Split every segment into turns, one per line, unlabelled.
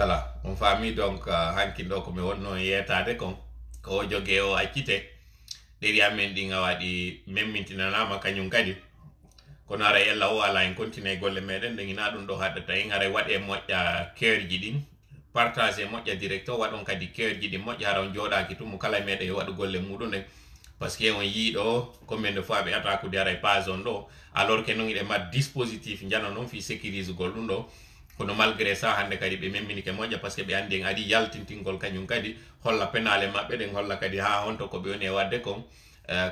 Voilà, on famille donc hanki ɗo komi wonno yetade kon ko jogue o accite ɗeri amen ɗi waɗi memmintinanama kañum kadi kono ara ella o ala en continue golle meɗen nde ina ɗum ɗo haɗata en ara waɗe moƴƴa keurji ɗin partage moƴƴa direct o waɗon kadi keurji ɗin moƴƴa hara on joɗaki tumu kala meɗen e waɗu golle muɗum ɗen par ce que on yiiɗo combien de fois ɓe attaque ara e page on ɗo alors que non iɗe mat dispositif jano noon fi sécurise gol ɗum ɗo kono malgré ça hande kadi ɓe memminike moƴƴa par ce que ɓe andi en adi yaltintingol kañum kadi holla penale maɓɓe ɗen holla kadi ha honto ko ɓe woni e wadde kon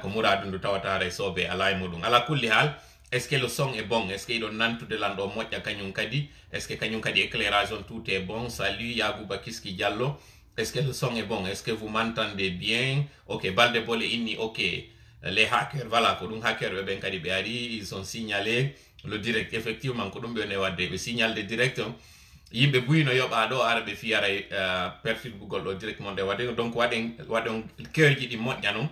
ko muradum ndu tawata ara e soobe ala e muɗum ala kulli hal est ce que le son est bon, est ce que iɗon nantude lan ɗo moƴƴa kañum kadi est ce que kañum kadi éclairage on tout est bon. Salut Yagouba Kiski Diallo, est ce que le son est bon, est ce que vous m'entendez bien? Ok, Balde Bole inni, ok. Les hackers, voilà, ko ɗum hacker ɓe ɓen kadi ɓe ari, ils ont signalé le direct, effectivement ko ɗum ɓe woni e wadde ɓe signal de direct yimɓe buyno yoɓa ɗo ara ɓe fiyara perfil google ɗo direct mon de wadde donc waɗon keurji ɗi moƴƴa noon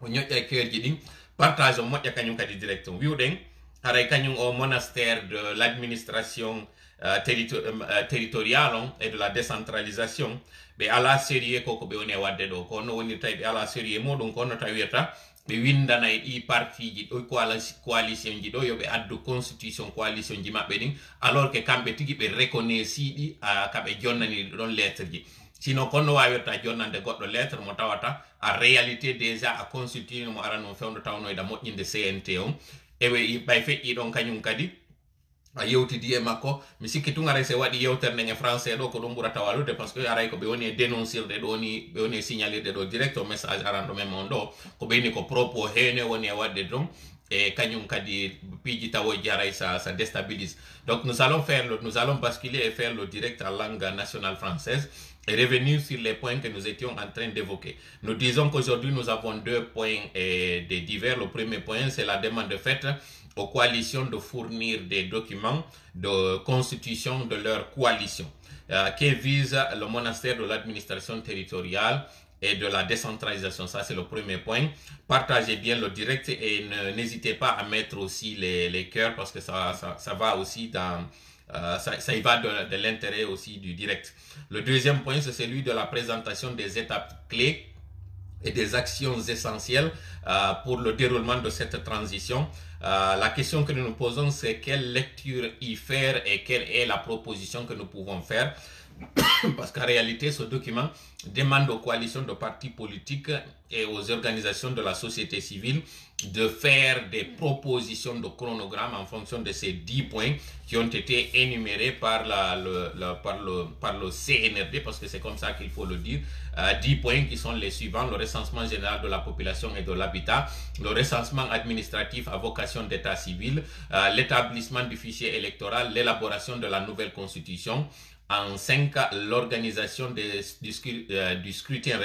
o ñoƴƴa e keurji ɗin partage o moƴƴa kañum kadi direct on wiwɗen haray kañum o monastère de l'administration territoriale on et de la décentralisation ɓe ala sérieux koko ɓe woni e wadde ɗo ko no wonir tawi ɓe ala sérieux muɗum ko no tawirta ɓe windana e ɗi partiji ɗo coalition ji ɗo yoɓe addu constitution coalition ji maɓɓe ɗin alors que kamɓe tigi ɓe reconnaissy ɗi kaɓe jonnani ɗon lettre ji sinon kono wawirta jonnande goɗɗo lettre mo tawata a réalité déjà a constitué mo arano fewdo tawnoyda moƴƴinde CNT on ewe ɓay feƴƴi ɗon kañum kadi a yewtidi e makko mi sikki tun aray se waɗi yewtere nden e français ɗo ko ɗum ɓurata walude par ce que aray ko ɓe woni e dénoncirde ɗo ni ɓe woni e signalirde ɗo direct o message aranɗo men on ɗo ko ɓeyni ko propos heene woni e wadde ɗon et kañum kadi piiji tawoji aray ça déstabilise. Donc nous allons basculer et faire le direct en langue nationale française et revenir sur les points que nous étions en train d'évoquer. Nous disons qu'aujourd'hui nous avons deux points des divers. Le premier point, c'est la demande faite aux coalitions de fournir des documents de constitution de leur coalition qui vise le monastère de l'administration territoriale et de la décentralisation. Ça, c'est le premier point. Partagez bien le direct et n'hésitez pas à mettre aussi les cœurs parce que ça va aussi dans... ça y va de l'intérêt aussi du direct. Le deuxième point, c'est celui de la présentation des étapes clés et des actions essentielles pour le déroulement de cette transition. La question que nous nous posons, c'est quelle lecture y faire et quelle est la proposition que nous pouvons faire. Parce qu'en réalité, ce document demande aux coalitions de partis politiques et aux organisations de la société civile de faire des propositions de chronogramme en fonction de ces 10 points qui ont été énumérés par le CNRD, parce que c'est comme ça qu'il faut le dire. 10 points qui sont les suivants: le recensement général de la population et de l'habitat, le recensement administratif à vocation d'état civil, l'établissement du fichier électoral, l'élaboration de la nouvelle constitution. En 5, l'organisation du scrutin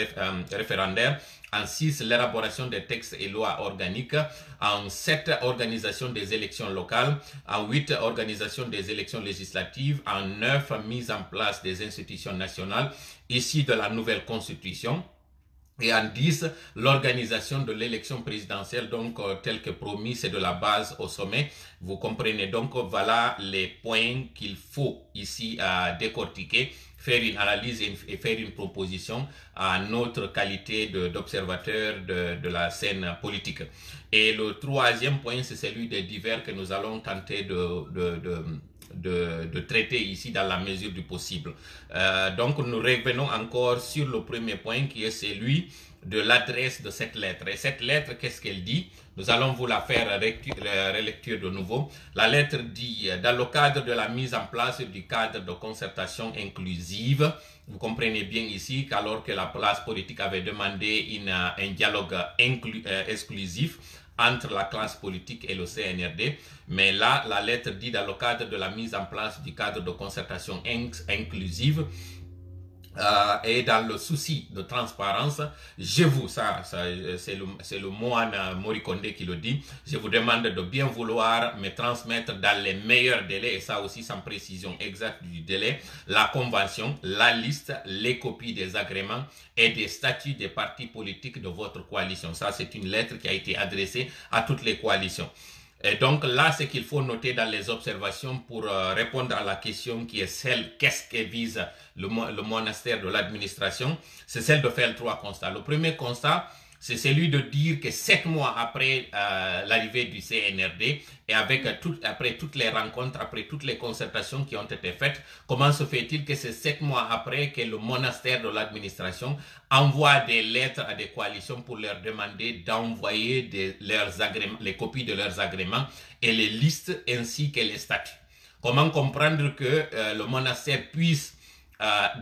référendaire. En 6, l'élaboration des textes et lois organiques. En 7, organisation des élections locales. En 8, organisation des élections législatives. En 9, mise en place des institutions nationales issues de la nouvelle constitution. Et en 10, l'organisation de l'élection présidentielle, donc tel que promis, c'est de la base au sommet. Vous comprenez donc, voilà les points qu'il faut ici décortiquer, faire une analyse et faire une proposition à notre qualité d'observateur de la scène politique. Et le troisième point, c'est celui des divers que nous allons tenter de traiter ici dans la mesure du possible. Donc nous revenons encore sur le premier point qui est celui de l'adresse de cette lettre. Et cette lettre, qu'est-ce qu'elle dit? Nous allons vous la faire relecture de nouveau. La lettre dit, dans le cadre de la mise en place du cadre de concertation inclusive, vous comprenez bien ici qu'alors que la classe politique avait demandé un dialogue exclusif entre la classe politique et le CNRD, mais là, la lettre dit dans le cadre de la mise en place du cadre de concertation inclusive, et dans le souci de transparence, c'est le Moine Morikonde qui le dit, je vous demande de bien vouloir me transmettre dans les meilleurs délais, et ça aussi sans précision exacte du délai, la convention, la liste, les copies des agréments et des statuts des partis politiques de votre coalition. Ça, c'est une lettre qui a été adressée à toutes les coalitions. Et donc là, ce qu'il faut noter dans les observations pour répondre à la question qui est celle, qu'est-ce que vise le monastère de l'administration, c'est celle de faire 3 constats. Le premier constat, c'est celui de dire que 7 mois après l'arrivée du CNRD et après toutes les rencontres, après toutes les concertations qui ont été faites, comment se fait-il que c'est 7 mois après que le monastère de l'administration envoie des lettres à des coalitions pour leur demander d'envoyer les copies de leurs agréments et les listes ainsi que les statuts? Comment comprendre que le monastère puisse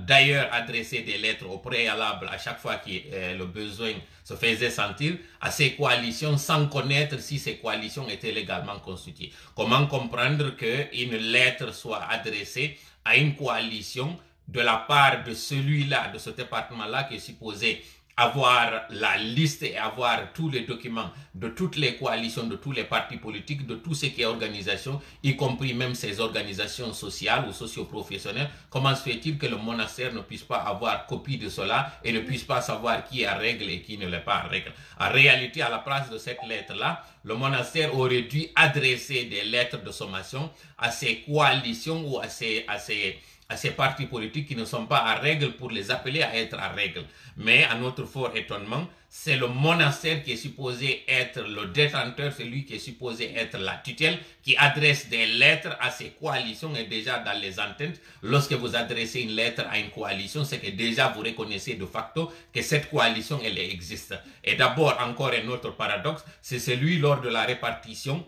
d'ailleurs adresser des lettres au préalable à chaque fois que le besoin se faisait sentir à ces coalitions sans connaître si ces coalitions étaient légalement constituées? Comment comprendre qu'une lettre soit adressée à une coalition de la part de celui-là, de ce département-là qui est supposé avoir la liste et avoir tous les documents de toutes les coalitions, de tous les partis politiques, de tout ce qui est organisation, y compris même ces organisations sociales ou socio-professionnelles? Comment se fait-il que le monastère ne puisse pas avoir copie de cela et ne puisse pas savoir qui est à règle et qui ne l'est pas à règle? En réalité, à la place de cette lettre-là, le monastère aurait dû adresser des lettres de sommation à ces coalitions ou à ces partis politiques qui ne sont pas à règle pour les appeler à être à règle. Mais à notre fort étonnement, c'est le monastère qui est supposé être le détenteur, celui qui est supposé être la tutelle, qui adresse des lettres à ces coalitions. Et déjà dans les ententes, lorsque vous adressez une lettre à une coalition, c'est que déjà vous reconnaissez de facto que cette coalition, elle existe. Et d'abord, encore un autre paradoxe, c'est celui lors de la répartition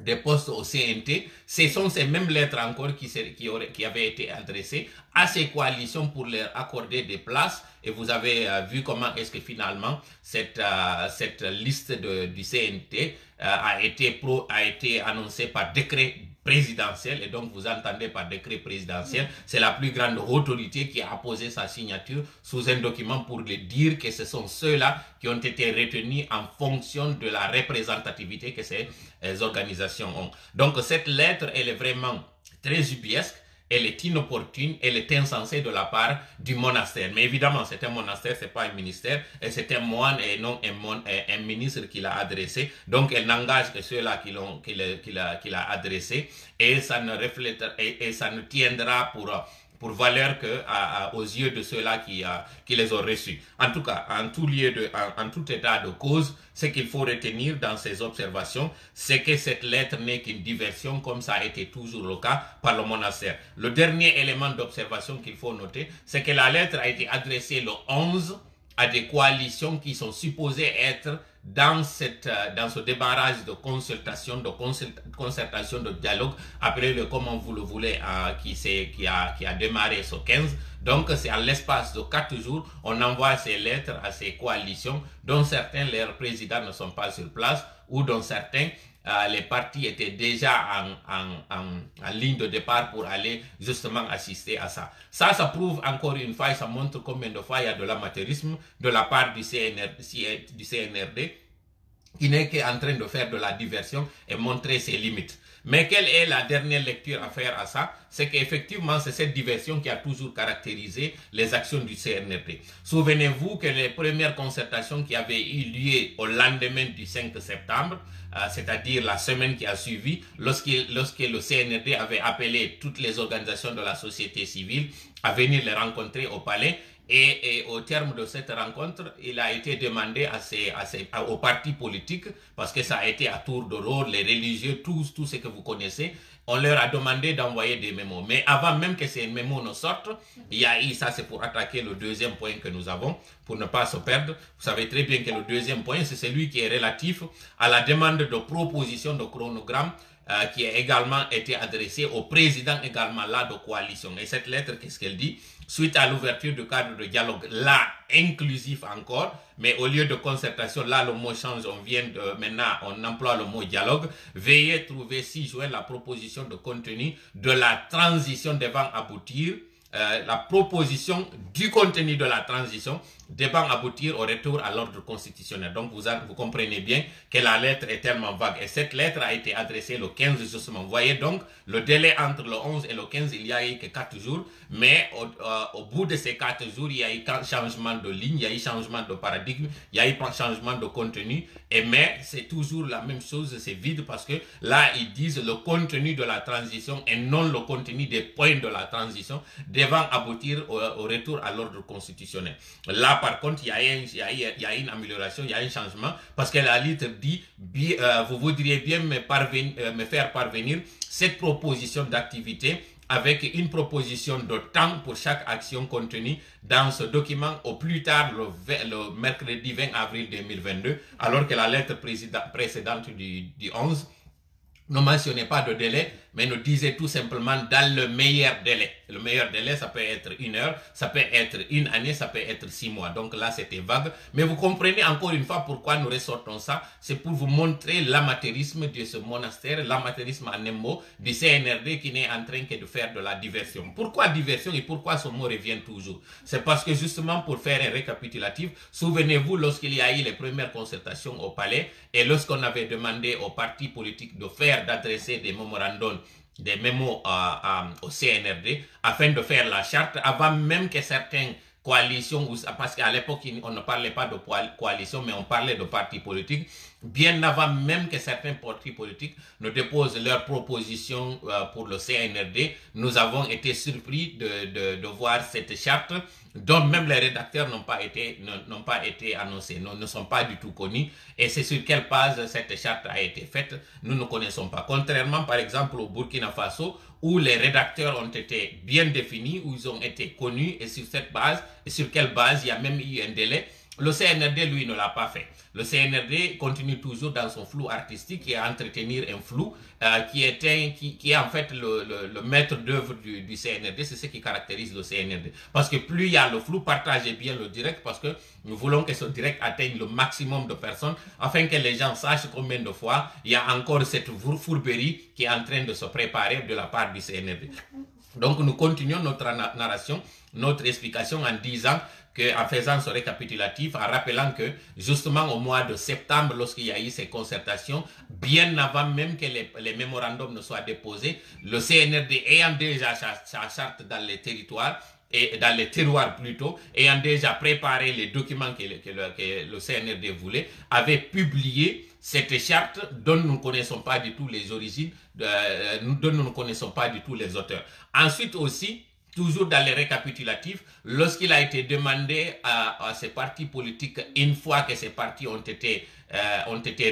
des postes au CNT. Ce sont ces mêmes lettres encore qui avaient été adressées à ces coalitions pour leur accorder des places. Et vous avez vu comment est-ce que finalement cette liste du CNT a été annoncée par décret présidentiel. Et donc vous entendez par décret présidentiel, c'est la plus grande autorité qui a apposé sa signature sous un document pour dire que ce sont ceux-là qui ont été retenus en fonction de la représentativité que ces organisations ont. Donc cette lettre, elle est vraiment très ubiesque, elle est inopportune, elle est insensée de la part du monastère. Mais évidemment, c'est un monastère, c'est pas un ministère, et c'est un moine et non un ministre qui l'a adressé. Donc, elle n'engage que ceux-là qui l'a adressé, et ça ne reflète, et ça ne tiendra pour valeur que aux yeux de ceux-là qui les ont reçus. En tout cas, en tout état de cause, ce qu'il faut retenir dans ces observations, c'est que cette lettre n'est qu'une diversion, comme ça a été toujours le cas par le monastère. Le dernier élément d'observation qu'il faut noter, c'est que la lettre a été adressée le 11 à des coalitions qui sont supposées être dans ce débarrage de consultation, de concertation, de dialogue, appelez-le comme vous le voulez, qui a démarré ce 15. Donc, c'est à l'espace de 4 jours, on envoie ces lettres à ces coalitions, dont certains, leurs présidents ne sont pas sur place, ou dont certains, les partis étaient déjà en ligne de départ pour aller justement assister à ça. Ça prouve encore une fois, ça montre combien de fois il y a de l'amateurisme de la part du CNRD, qui n'est qu'en train de faire de la diversion et montrer ses limites. Mais quelle est la dernière lecture à faire à ça? C'est qu'effectivement, c'est cette diversion qui a toujours caractérisé les actions du CNRD. Souvenez-vous que les premières concertations qui avaient eu lieu au lendemain du 5 septembre, c'est-à-dire la semaine qui a suivi, lorsque le CNRD avait appelé toutes les organisations de la société civile à venir les rencontrer au palais, et au terme de cette rencontre, il a été demandé aux partis politiques, parce que ça a été à tour de rôle, les religieux, tout ce que vous connaissez, on leur a demandé d'envoyer des mémos. Mais avant même que ces mémos ne sortent, il y a eu, ça c'est pour attaquer le deuxième point que nous avons, pour ne pas se perdre. Vous savez très bien que le deuxième point, c'est celui qui est relatif à la demande de proposition de chronogramme qui a également été adressée au président également là de coalition. Et cette lettre, qu'est-ce qu'elle dit? Suite à l'ouverture du cadre de dialogue, là, inclusif encore, mais au lieu de concertation, là, le mot change, maintenant, on emploie le mot dialogue. Veuillez trouver 6 juin la proposition de contenu de la transition devant aboutir, la proposition du contenu de la transition devant aboutir au retour à l'ordre constitutionnel. Donc vous comprenez bien que la lettre est tellement vague. Et cette lettre a été adressée le 15 justement. Vous voyez donc, le délai entre le 11 et le 15, il y a eu que 4 jours. Mais au bout de ces 4 jours, il y a eu changement de ligne, il y a eu changement de paradigme, il y a eu changement de contenu. Mais c'est toujours la même chose, c'est vide parce que là, ils disent le contenu de la transition et non le contenu des points de la transition devant aboutir au retour à l'ordre constitutionnel. Là, par contre, il y a une amélioration, il y a un changement parce que la lettre dit vous voudriez bien me faire parvenir cette proposition d'activité avec une proposition de temps pour chaque action contenue dans ce document au plus tard le mercredi 20 avril 2022, alors que la lettre précédente du 11 ne mentionnait pas de délai, mais nous disait tout simplement dans le meilleur délai. Le meilleur délai, ça peut être 1 heure, ça peut être 1 année, ça peut être 6 mois. Donc là, c'était vague. Mais vous comprenez encore une fois pourquoi nous ressortons ça. C'est pour vous montrer l'amateurisme de ce monastère, l'amateurisme en un mot du CNRD qui n'est en train que de faire de la diversion. Pourquoi diversion et pourquoi ce mot revient toujours? C'est parce que justement pour faire un récapitulatif, souvenez-vous lorsqu'il y a eu les premières concertations au palais et lorsqu'on avait demandé aux partis politiques d'adresser des mémorandums, des mémos au CNRD afin de faire la charte avant même que certaines coalitions, parce qu'à l'époque on ne parlait pas de coalition mais on parlait de partis politiques, bien avant même que certains partis politiques ne déposent leurs propositions pour le CNRD, nous avons été surpris de voir cette charte dont même les rédacteurs n'ont pas été annoncés, ne sont pas du tout connus. Et c'est sur quelle base cette charte a été faite, nous ne connaissons pas. Contrairement par exemple au Burkina Faso, où les rédacteurs ont été bien définis, où ils ont été connus, et sur cette base, et sur quelle base il y a même eu un délai. Le CNRD, lui, ne l'a pas fait. Le CNRD continue toujours dans son flou artistique et à entretenir un flou qui est en fait le maître d'œuvre du CNRD. C'est ce qui caractérise le CNRD. Parce que plus il y a le flou, partagez bien le direct parce que nous voulons que ce direct atteigne le maximum de personnes afin que les gens sachent combien de fois il y a encore cette fourberie qui est en train de se préparer de la part du CNRD. Donc nous continuons notre narration, notre explication en disant en faisant ce récapitulatif, en rappelant que justement au mois de septembre, lorsqu'il y a eu ces concertations, bien avant même que les mémorandums ne soient déposés, le CNRD ayant déjà sa charte dans les territoires, et dans les tiroirs plutôt, ayant déjà préparé les documents que le CNRD voulait, avait publié cette charte dont nous ne connaissons pas du tout les origines, dont nous ne connaissons pas du tout les auteurs. Ensuite aussi, toujours dans les récapitulatifs, lorsqu'il a été demandé à ces partis politiques, une fois que ces partis ont été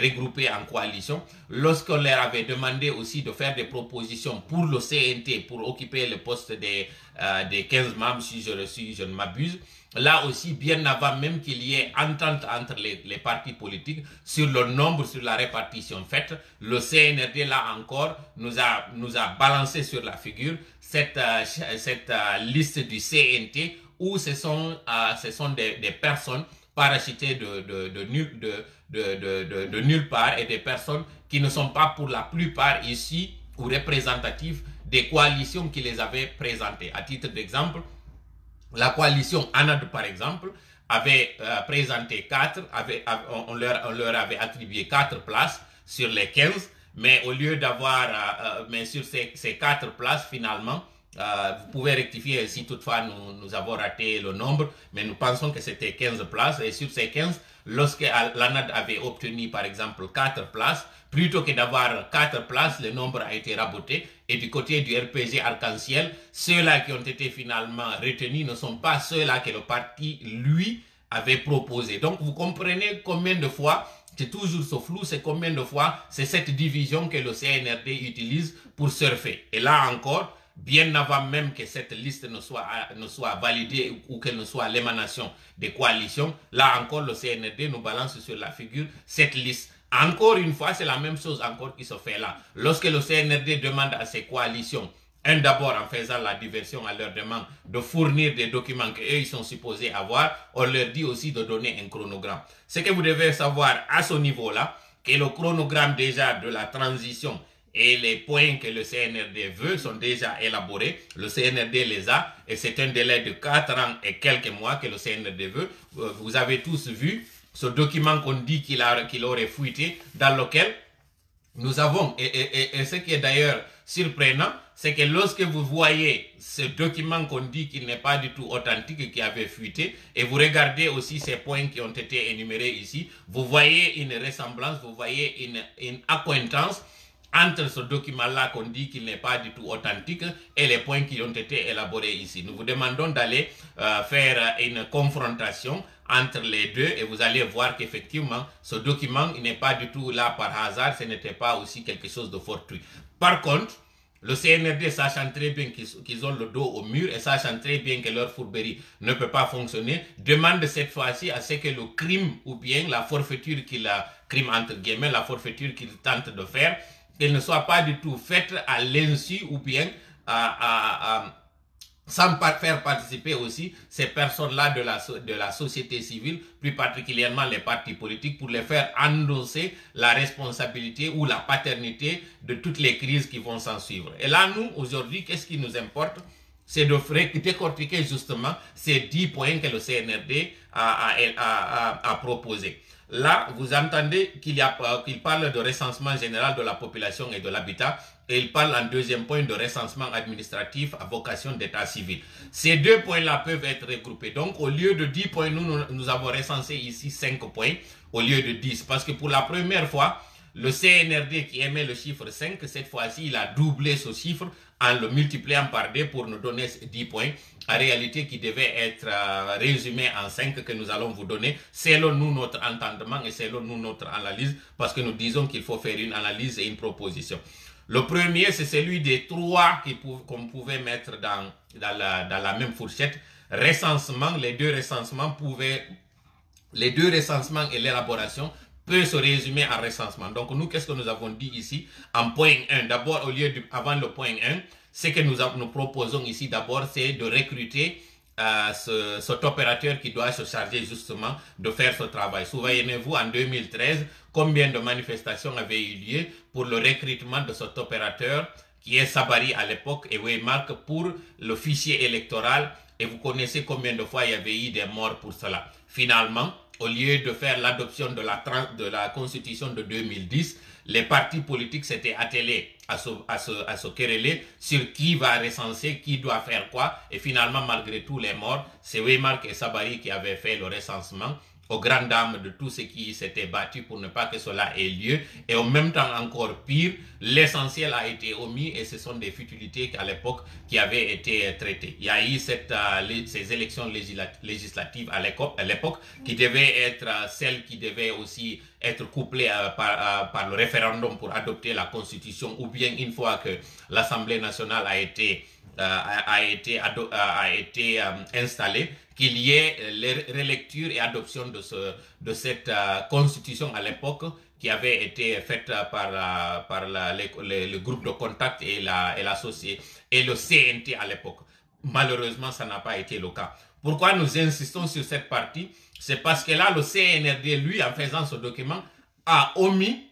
regroupés en coalition, lorsqu'on leur avait demandé aussi de faire des propositions pour le CNT, pour occuper le poste des 15 membres, si je ne m'abuse, là aussi, bien avant même qu'il y ait entente entre les partis politiques sur le nombre, sur la répartition faite, le CNRD, là encore, nous a balancé sur la figure cette liste du CNT où ce sont des personnes parachutées de nulle part et des personnes qui ne sont pas pour la plupart ici ou représentatives des coalitions qui les avaient présentées. À titre d'exemple, la coalition ANAD, par exemple, avait présenté 4, on leur avait attribué 4 places sur les 15, mais au lieu d'avoir, mais sur ces 4 places, finalement, vous pouvez rectifier si toutefois nous avons raté le nombre, mais nous pensons que c'était 15 places, et sur ces 15, lorsque l'ANAD avait obtenu, par exemple, 4 places, plutôt que d'avoir 4 places, le nombre a été raboté. Et du côté du RPG Arc-en-Ciel, ceux-là qui ont été finalement retenus ne sont pas ceux-là que le parti, lui, avait proposé. Donc, vous comprenez combien de fois, c'est toujours ce flou, c'est combien de fois, c'est cette division que le CNRD utilise pour surfer. Et là encore, bien avant même que cette liste ne soit validée ou qu'elle ne soit l'émanation des coalitions, là encore, le CNRD nous balance sur la figure cette liste. Encore une fois, c'est la même chose encore qui se fait là. Lorsque le CNRD demande à ses coalitions, d'abord en faisant la diversion à leur demande de fournir des documents qu'eux ils sont supposés avoir, on leur dit aussi de donner un chronogramme. Ce que vous devez savoir à ce niveau-là, que le chronogramme déjà de la transition et les points que le CNRD veut sont déjà élaborés. Le CNRD les a et c'est un délai de 4 ans et quelques mois que le CNRD veut. Vous avez tous vu ce document qu'on dit qu'il aurait fuité, dans lequel nous avons, et ce qui est d'ailleurs surprenant, c'est que lorsque vous voyez ce document qu'on dit qu'il n'est pas du tout authentique, qui avait fuité, et vous regardez aussi ces points qui ont été énumérés ici, vous voyez une ressemblance, vous voyez une accointance entre ce document-là qu'on dit qu'il n'est pas du tout authentique et les points qui ont été élaborés ici. Nous vous demandons d'aller faire une confrontation entre les deux et vous allez voir qu'effectivement, ce document n'est pas du tout là par hasard, ce n'était pas aussi quelque chose de fortuit. Par contre, le CNRD, sachant très bien qu'ils ont le dos au mur et sachant très bien que leur fourberie ne peut pas fonctionner, demande cette fois-ci à ce que le crime ou bien la forfaiture crime entre guillemets, la forfaiture qu'il tente de faire, qu'elle ne soit pas du tout faite à l'insu ou bien sans faire participer aussi ces personnes-là de la société civile, plus particulièrement les partis politiques, pour les faire endosser la responsabilité ou la paternité de toutes les crises qui vont s'en suivre. Et là, nous, aujourd'hui, qu'est-ce qui nous importe? C'est de décortiquer justement ces 10 points que le CNRD a proposés. Là, vous entendez qu'il parle de recensement général de la population et de l'habitat, et il parle en deuxième point de recensement administratif à vocation d'état civil. Ces deux points-là peuvent être regroupés. Donc, au lieu de 10 points, nous avons recensé ici 5 points au lieu de 10. Parce que pour la première fois, le CNRD qui émet le chiffre 5, cette fois-ci, il a doublé ce chiffre en le multipliant par 2 pour nous donner 10 points. En réalité, qui devait être résumé en 5 que nous allons vous donner selon nous notre entendement et selon nous notre analyse, parce que nous disons qu'il faut faire une analyse et une proposition. Le premier, c'est celui des 3 qu'on pouvait mettre dans la même fourchette. Recensement, les deux recensements et l'élaboration peut se résumer en recensement. Donc nous, qu'est-ce que nous avons dit ici en point 1? D'abord, avant le point 1, ce que nous proposons ici d'abord, c'est de recruter cet opérateur qui doit se charger justement de faire ce travail. Souvenez-vous, en 2013, combien de manifestations avaient eu lieu pour le recrutement de cet opérateur qui est Sabari à l'époque et Waymark pour le fichier électoral, et vous connaissez combien de fois il y avait eu des morts pour cela. Finalement, au lieu de faire l'adoption de la constitution de 2010, les partis politiques s'étaient attelés à se quereller sur qui va recenser, qui doit faire quoi. Et finalement, malgré tous les morts, c'est Waymark et Sabari qui avaient fait le recensement, aux grandes dames de tous ceux qui s'étaient battus pour ne pas que cela ait lieu. Et en même temps, encore pire, l'essentiel a été omis et ce sont des futilités qu'à l'époque qui avaient été traitées. Il y a eu ces élections législatives à l'époque qui devaient être celles qui devaient aussi être couplées par le référendum pour adopter la constitution, ou bien une fois que l'Assemblée nationale a été installée, qu'il y ait relecture et adoption de cette constitution à l'époque qui avait été faite par le groupe de contact et le CNT à l'époque. Malheureusement, ça n'a pas été le cas. Pourquoi nous insistons sur cette partie? C'est parce que là, le CNRD, lui, en faisant ce document, a omis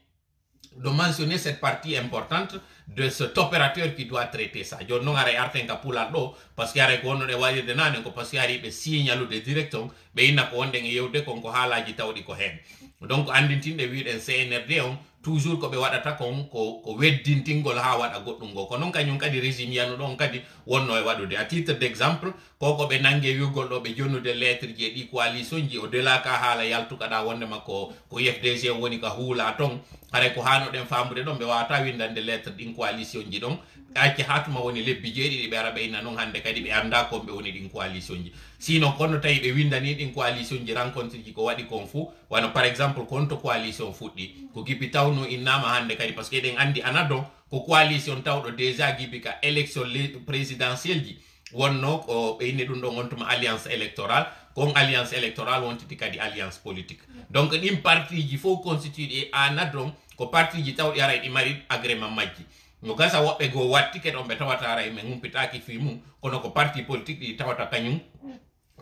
de mentionner cette partie importante de cet opérateur qui doit traiter ça. Je non arrête artenka pour la do parce que arrête on de waje de nan ko parce que arrête be signalu de direction be ina ko wonde yewde kon ko halaji tawdi ko hen. Donc andintinde wi den CNRD on toujours ko be wadata kon ko weddintingol ha wada goddum go ko non kanyum kadi régime yanu don kadi wonno e wadude. À titre d'exemple, ko be nangue yugol do be jonnude lettre je di coalition ji o delà ka hala yaltu kada wonde makko ko FDG woni ka hula ton hare ko hano den famude don be wata windande lettre din coalition ji don acci hatuma woni lebbi jeedi be arabe ina non hande kadi be anda ko be woni din coalition ji. Sinon kono tay be windani din coalition ji rencontre ji ko wadi kon fu wano par exemple konto coalition fuddi ko gibi tawno innama hande kadi parce que den andi anado ko coalition tawdo déjà gibi ka élection présidentielle ji wonno ko be inni dum do gontuma alliance électorale kon alliance électorale wontiti kadi alliance politique. Donc dim parti ji faut constituer anadon ko parti ji tawdi ara di mari agrément majji no gasa wobbe go watti ke don be tawata ara me ngumpitaki fi mum kono ko parti politique di tawata kanyum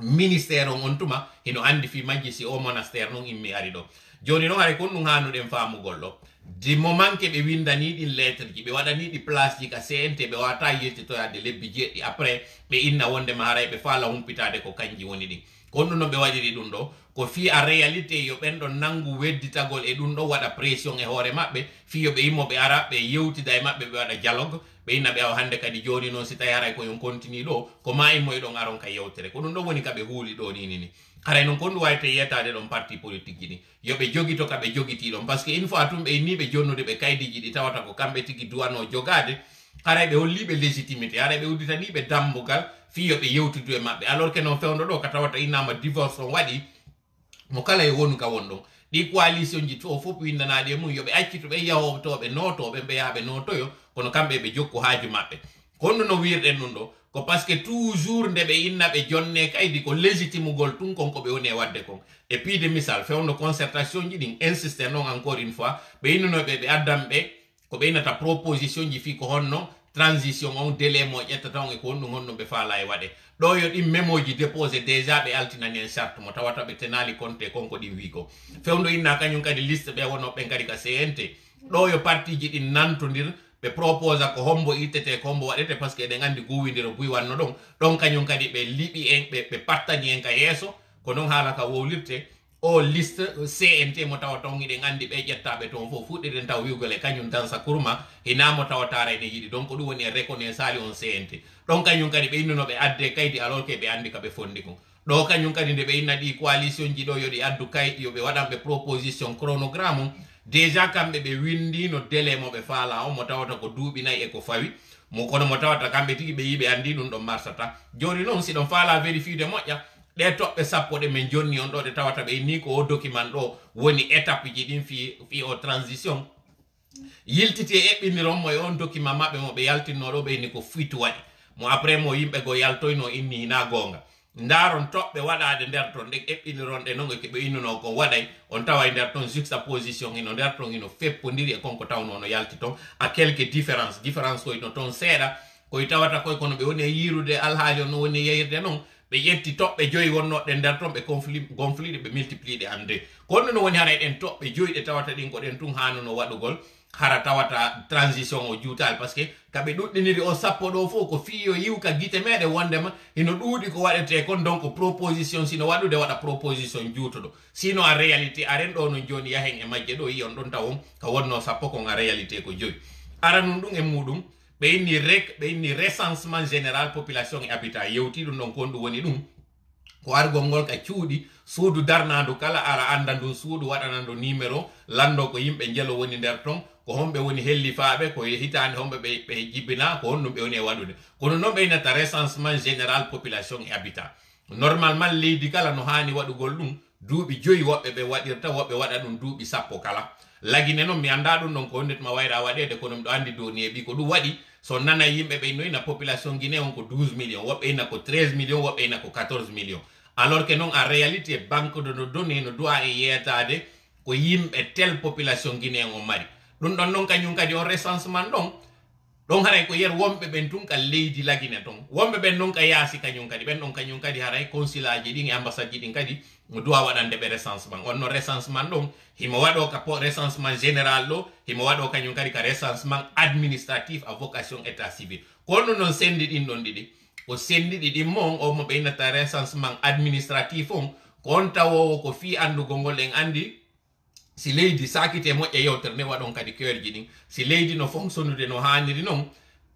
ministère on tuma ino andi fi majji si o monastère non immi ari do joni non ari kon no hanu den faamu gollo di moment ke ɓe windani ɗin lettre ji ɓe waɗani ɗi place ji ka CNT ɓe wata yettitoyade lebbi jeeɗɗi après ɓe inna wondema haray ɓe faala humpitade ko kanji woni ɗin ko ɗum no ɓe waɗiri ɗum ɗo ko fi a réalité yo ɓen ɗon nangu wedditagol e ɗum ɗo waɗa pression e hoore maɓɓe fi yo ɓe yimmoɓe ara ɓe yewtida e maɓɓe ɓe waɗa dialogue ɓe inna ɓe awa hande kadi joni noon si tawi haray koyon continue ɗo ko ma immoye ɗon aron ka yewtere ko ɗum ɗo woni kaɓe huuli ɗo ninini haray noon kon ɗum wawite yetade ɗon parti politique ji ɗi yoɓe jogito kaɓe jogiti ɗon par ce que une fois tum ɓe inniɓe jonnude ɓe kaydiji ɗi tawata ko kamɓe tigui duwano jogade haray ɓe holliɓe légitimité haray ɓe udditaniɓe dambugal fi yoɓe yewtidu e maɓɓe alors que noon fewdo ɗo ka tawata innama divorce on waɗi mo kala e wonu ka won ɗon ɗi coalition ji to fof windanaɗi e mum yoɓe accito ɓe yahotoɓe notoɓe ɓe yaha ɓe notoyo kono kamɓe ɓe jokku haaju maɓɓe honno no wirɗen ɗum ɗo ko par ce que toujours nde ɓe inna ɓe jonne kaydi ko légitimugol tun kon ko ɓe woni e wadde kon et puis de misal fewno concertation ji ɗin insiste noon encore une fois ɓe innanoɓe ɓe addanɓe ko ɓe innata proposition ji fi ko honno transition on délai mo ƴettata on e ko honɗum honno ɓe faala e waɗe ɗo yo ɗin mémoji déposé déjà ɓe altinani en charte mo tawata ɓe tenali compté konko ɗin wi ko fewndo inna kañum kadi liste ɓe wonoɓe kadi ka CNT ɗo yo parti ji ɗin nantodir ɓe propose ko hombo ittete ko hombo waɗete par ce que eɗen andi guwidiro buy wanno ɗon ɗon kañum kadi ɓe liɓi en ɓe pattani en ka yeeso ko noon haala ka wowlirte o liste CNT mo tawa ton iɗen andi ɓe ƴettaɓe toon fof fuɗɗiɗen taw wiwgol e kañum dansa kurma hinamo tawatara ene yiɗi donc ɗum woni e reconnaissali on CNT ɗon kañum kadi ɓe innunoɓe adde kaydi alors que ɓe andi kaɓe fondi kon ɗo kañum kadi nde ɓe inna ɗi coalition ji ɗo yoɗi addu kayɗi yoɓe waɗanɓe proposition chronogramme déjà kamɓe ɓe windino délai mo ɓe faala on mo tawata ko duuɓi nayyi e ko fawi mo kono mo tawata kamɓe tigi ɓe yiɓe andi ɗum ɗon marsata joni noon siɗon faala vérifiede moƴƴa ɗe toɓɓe sappo ɗe min jonni on ɗo ɗe tawata ɓe ni ko o document ɗo woni étape ji ɗin fi o transition yiltiti e eɓɓiniron mo e on document maɓɓe mo ɓe yaltinnoɗo ɓe ni ko fuite waɗi mo après mo yimɓe go yaltoyno inni hina gonga ndaron toɓɓe waɗade nder ton ɗe eɓɓiniron ɗe noon e ɓe innuno ko waɗay on tawa e nder ton juxtaposition hino nder ton hino feppodiri e konko tawno no yalti ton a quelque différence koyno toon seeɗa koye tawata koye kono ɓe woni e yirude alhaali on no woni yeyirde noon ɓe ƴetti toɓɓe joyi wonnoɗe nder ton ɓe gonfliɗe ɓe multiplié en deux kono no woni haray ɗen toɓɓe joyi ɗe tawata ɗin ko ɗen tun hannuno waɗugol hara tawata transition o juutal par ce que kaɓe ɗuɗɗiniri o sappo ɗo fof ko fiyo yiwka guite meɗe wondema hino ɗuuɗi ko waɗete kon donc proposition sino waɗude waɗa proposition juutoɗo sinon a réalité aren ɗo no joni yahen e majje ɗo yi on ɗon tawon ka wonno sappo kon a réalité ko joyi ara nun ɗum e muɗum ɓe inni recensement général population et habitat yewti ɗum ɗon kon ɗum woni ɗum ko argol ngol ka cuuɗi suudu darnadu kala ara anda ndun suudu waɗana ndu numéro lando ko yimɓe jelo woni nder ton ko homɓe woni hellifaɓe ko hitande homɓe ɓe jibbina ko honɗum ɓe woni e waɗude kono noon ɓe innata recensement général population et habitat normalement leydi kala no hani waɗugol ɗum duuɓi joyi woɓɓe ɓe waɗirta woɓɓe waɗa ɗum duuɓi sappo kala lagine noon mi anda ɗum ɗon ko honnetuma wayra waɗede kono miɗo andi doni e ɓi ko ɗum waɗi so nana yimɓe ɓe no ina population guiné on ko 12 millions woɓɓe ina ko 13 millions woɓɓe ina ko 14 millions alors que non en réalité banque de nos données no doit e yetade ko yimɓe tel population guinéen o mari ɗum ɗon noon kañum kadi on recensement ɗon haray ko yer wonɓe ɓen tun ka leydi lagine ton wonɓe ɓen noon ka yaasi kañum kadi ɓen ɗon kañum kadi haray consulat ji ɗin e ambassade ji ɗin kadi no doit waɗande ɓe recensement on no recensement ɗon himo waɗo ka recensement général ɗo himo waɗo kañum kadi ka recensement administratif à vocation état civil kono noon sendi ɗin ɗon ɗiɗi ko sendiɗi ɗin mon o mo ɓe innata recensement administratif on ko on tawowo ko fi andugol ngol en andi si leydi sakite moƴƴa yewtere nde waɗon kadi kewerji ɗin si leydi no fonctionnude no haniri noon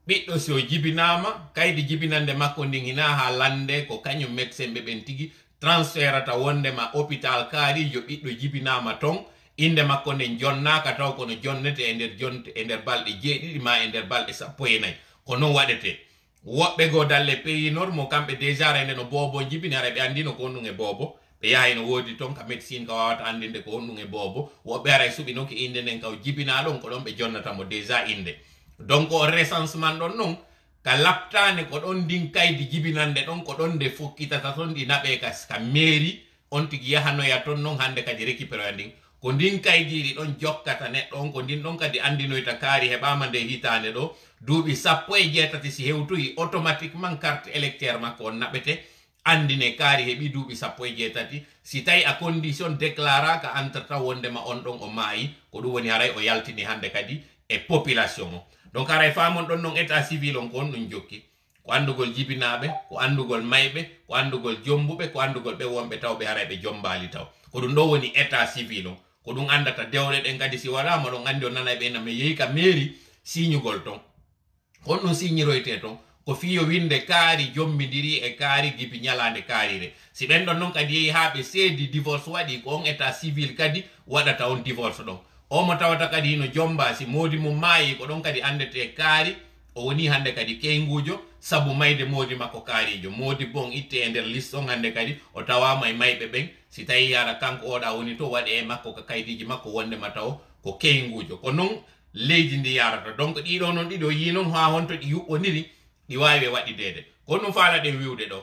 ɓiɗɗo si o jibinama kaydi jibinande makko ndin hina ha lande ko kañum médecin ɓe ɓen tigui transférata wondema hôpital kaarijo ɓiɗɗo jibinama ton inde makko nden jonnaka taw kono jonnete e nder balɗe jeeɗiɗi ma e nder balɗe sappo e nayyi ko noon waɗete woɓɓe go dalle pays nord mo kamɓe déjà rende no boobo jibini ara ɓe andino ko honɗum e boobo ɓe yahay no woodi ton ka médecine ka wawata andinde ko honɗum e boobo woɓɓe ara suɓi noon ko inde nden kaw jibina ɗon ko ɗon ɓe jonnatamo déjà inde donc o recensement ɗon noon ka laptane ko ɗon ndin kaydi jibinande ɗon ko ɗon nde fokkitata ton ɗi naɓe ka mairie on tigi yahanoya ton noon hande kadi récupéroya ndin ko ndin kaydiɗi ɗon jokkata neɗɗo on ko ndin ɗon kadi andinoyta kaari heɓama nde hitande ɗo duuɓi sappo e jeetati si hewtoyi automatiquement carte électeur makko on naɓete andine kaari heɓi duuɓi 17 si tawi a condition déclara ka entreta wondema on ɗon o maayi ko ɗum woni haray o yaltini hande kadi e population o donc haray famon ɗon non état civil on ko on ɗum jokki ko andugol jibinaɓe ko andugol mayɓe ko andugol jombuɓe ko andugol ɓe wonɓe tawɓe haray ɓe jombali taw ko ɗum ɗo woni état civil on ko ɗum andata dewle ɗen kadi si waɗama ɗon andi o nanay ɓe nami yehi ka mairie signugol ton on ɗum signiroyte ton ko fiyo winde kaari jombidiri e kaari gibi ñalande kaarire si ɓen ɗon noon kadi yehi ha ɓe seedi divorce waɗi ko on état civil kadi waɗata on divorce ɗon omo tawata kadi hino jomba si modi mum maayi ko ɗon kadi andete kaari o woni hande kadi keygujo sabu mayde modi makko kaarijo modi bon itte e nder liste on hande kadi o tawama e mayɓe ɓen si tawi yara kanko oɗa woni to waɗe e makko ko kaydiji makko wondema taw ko keygujo ko noon leydi ndi yarata donc ɗiɗo noon ɗiɗo yi noon ha honto ɗi yuɓɓoniri ɗi wawi waɗidede ko ɗum faala ɗen wiwde ɗo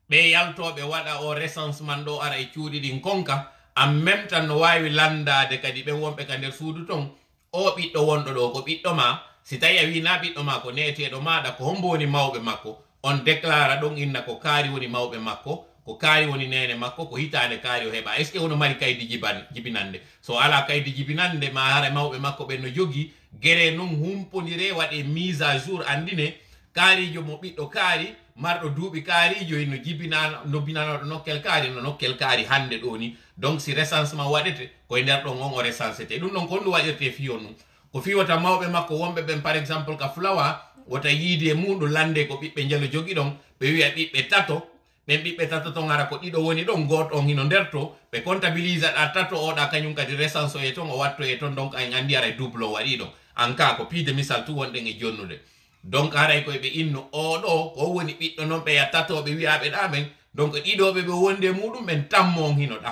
ɓe yaltoɓe waɗa o recensement ɗo ara e cuuɗi ɗin konka en même temps no wawi landade kadi ɓen wonɓe ka nder suudu ton o ɓiɗɗo wonɗo ɗo ko ɓiɗɗo ma si tawi a wina ɓiɗɗo ma ko neteɗo maɗa ko hombo woni mawɓe makko on déclara ɗon inna ko kaari woni mawɓe makko ko kaari woni nene makko ko hitande kaari o heɓa est ce que wono mari kaydi jibinande so ala kaydi jibinande ma hara mawɓe makko ɓen no jogui guere noon humpodire waɗe mise à jour andine kaarijo mo ɓiɗɗo kaari marɗo duuɓi kaarijo no jibina no binanoɗo nokkel kaari no nokkel kaari hande ɗo ni donc si recensement waɗete koye nder ɗon on o recensete ɗum ɗon ko ɗum waɗirte fiyo ɗum ko fiwata mawɓe makko wonɓe ɓen par exemple ka flawa wota yiide e muɗum lande ko ɓiɓɓe jelo jogui ɗon ɓe wiya ɓiɓɓe tato ɓen ɓiɓɓe tato ton ara ko ɗiɗo woni ɗon goto on hino nder to ɓe comptabilise ɗa tato oɗa kañum kadi recense e ton o watto e ton donc en andi ara double o waɗi ɗon en cas ko piide misal tu wonɗen e jonnude donc haray koye ɓe inno oɗo ko woni ɓiɗɗo noon ɓe yattatoɓe wiyaɓe ɗa ɓen donc ɗiɗoɓe ɓe wonde muɗum ɓen tammo on hino ɗa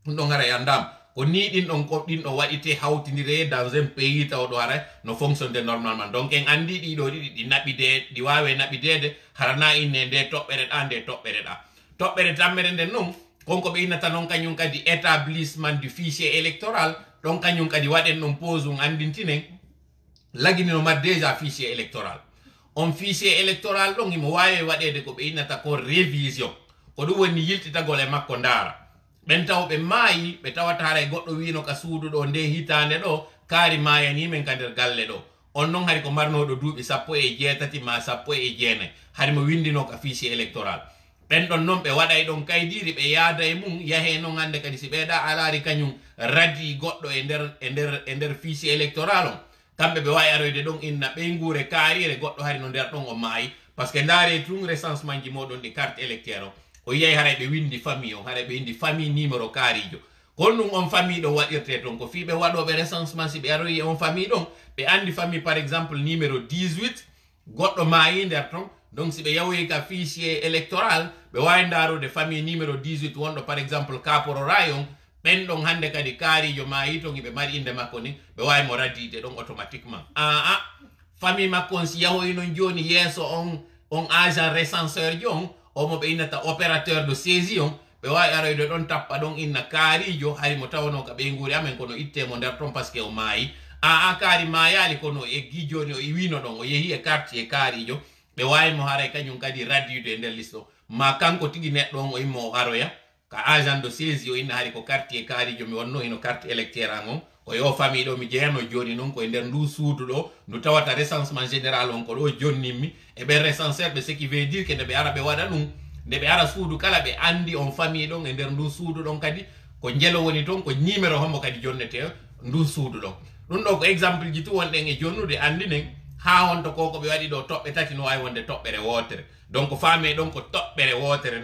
ɗum ɗon haray andam ko ni ɗin ɗon ko ɗin ɗo waɗite hawtidire dans un pays tawɗo haray no fonctionne normalement donc en andi ɗiɗo ɗiɗi ɗi naɓide ɗi wawe naɓidede harana inne nde toɓɓere ɗa nde toɓɓere ɗa toɓɓere tammere nden noon konko ɓe innata noon kañum kadi établissement du fichier électoral ɗon kañum kadi waɗen ɗon pose um andintinen laginino mat déjà fichier électoral on fichier électoral ɗon imo wawi waɗede ko ɓe innata ko révision ko ɗum woni yiltitagol e makko ndaara ɓen tawɓe maayi ɓe tawata haray goɗɗo wino ka suudu ɗo nde hitande ɗo kaari mayanimen ka nder galle ɗo on noon hari ko marnoɗo duuɓi 17 ma 19 hari mo windino ka fichier électoral ɓen ɗon noon ɓe waɗay ɗon kaydiri ɓe yaada e mum yahe noon hande kadi si ɓeeɗa alaari kañum radi goɗɗo e nder fichier électoral on kamɓe ɓe wawi aroyde ɗon inna ɓeygure kaarire goɗɗo hari no nder ɗon o maayi par ce que ndaare tun recensement ji moɗon ɗi carte électeur o o yiyay haray ɓe windi famille on haray ɓe windi famille numéro kaarijo kon ɗum on famille ɗon waɗirte toon ko fiɓe waɗoɓe recensement si ɓe aroyi on famille ɗon ɓe andi famille par exemple numéro 18 goɗɗo maayi nder ton donc si ɓe yawoyi ka fichier électoral ɓe wawi ndarude famille numéro 18 wonɗo par exemple kaporo rayon ɓen ɗon hande kadi kaarijo maayi ton ɓe mari inde makko ni ɓe wawi mo radide ɗon automatiquement famille makko on si yahoyi noon joni yeeso on agent recenseur jo on omo ɓe innata opérateur de saisie on ɓe wawi aroyde ɗon tappa ɗon inna kaarijo hari mo tawano ka ɓeyguri amen kono ittemo nder ton par ce que o maayi kaari mayali kono eggi joni o wino ɗon o yeehi e quartier kaarijo ɓe wawi mo haray kañum kadi raddude e nder liste o ma kanko tigui neɗɗo on o immo o aroya ka agent de saisie o inna hari ko quartier kaarijo mi wonno hino carte électeur an on o yo famille ɗo mi jeyano joni noon koye nder ndu suudu ɗo ndu tawata recensement général on ko ɗo jonnimmi e ɓen recenseur ɓe ce qui veut dire que nde ɓe ara ɓe waɗa ɗum nde ɓe ara suudu kala ɓe andi on famille ɗon e nder ndu suudu ɗon kadi ko jelo woni toon ko numéro hombo kadi jonnete ndu suudu ɗon ɗum ɗo ko exemple ji tu wonɗen e jonnude andinen ha honto koko ɓe waɗi ɗo toɓɓe tati no wawi wonde toɓɓere wotere donc faame ɗon ko toɓɓere wotere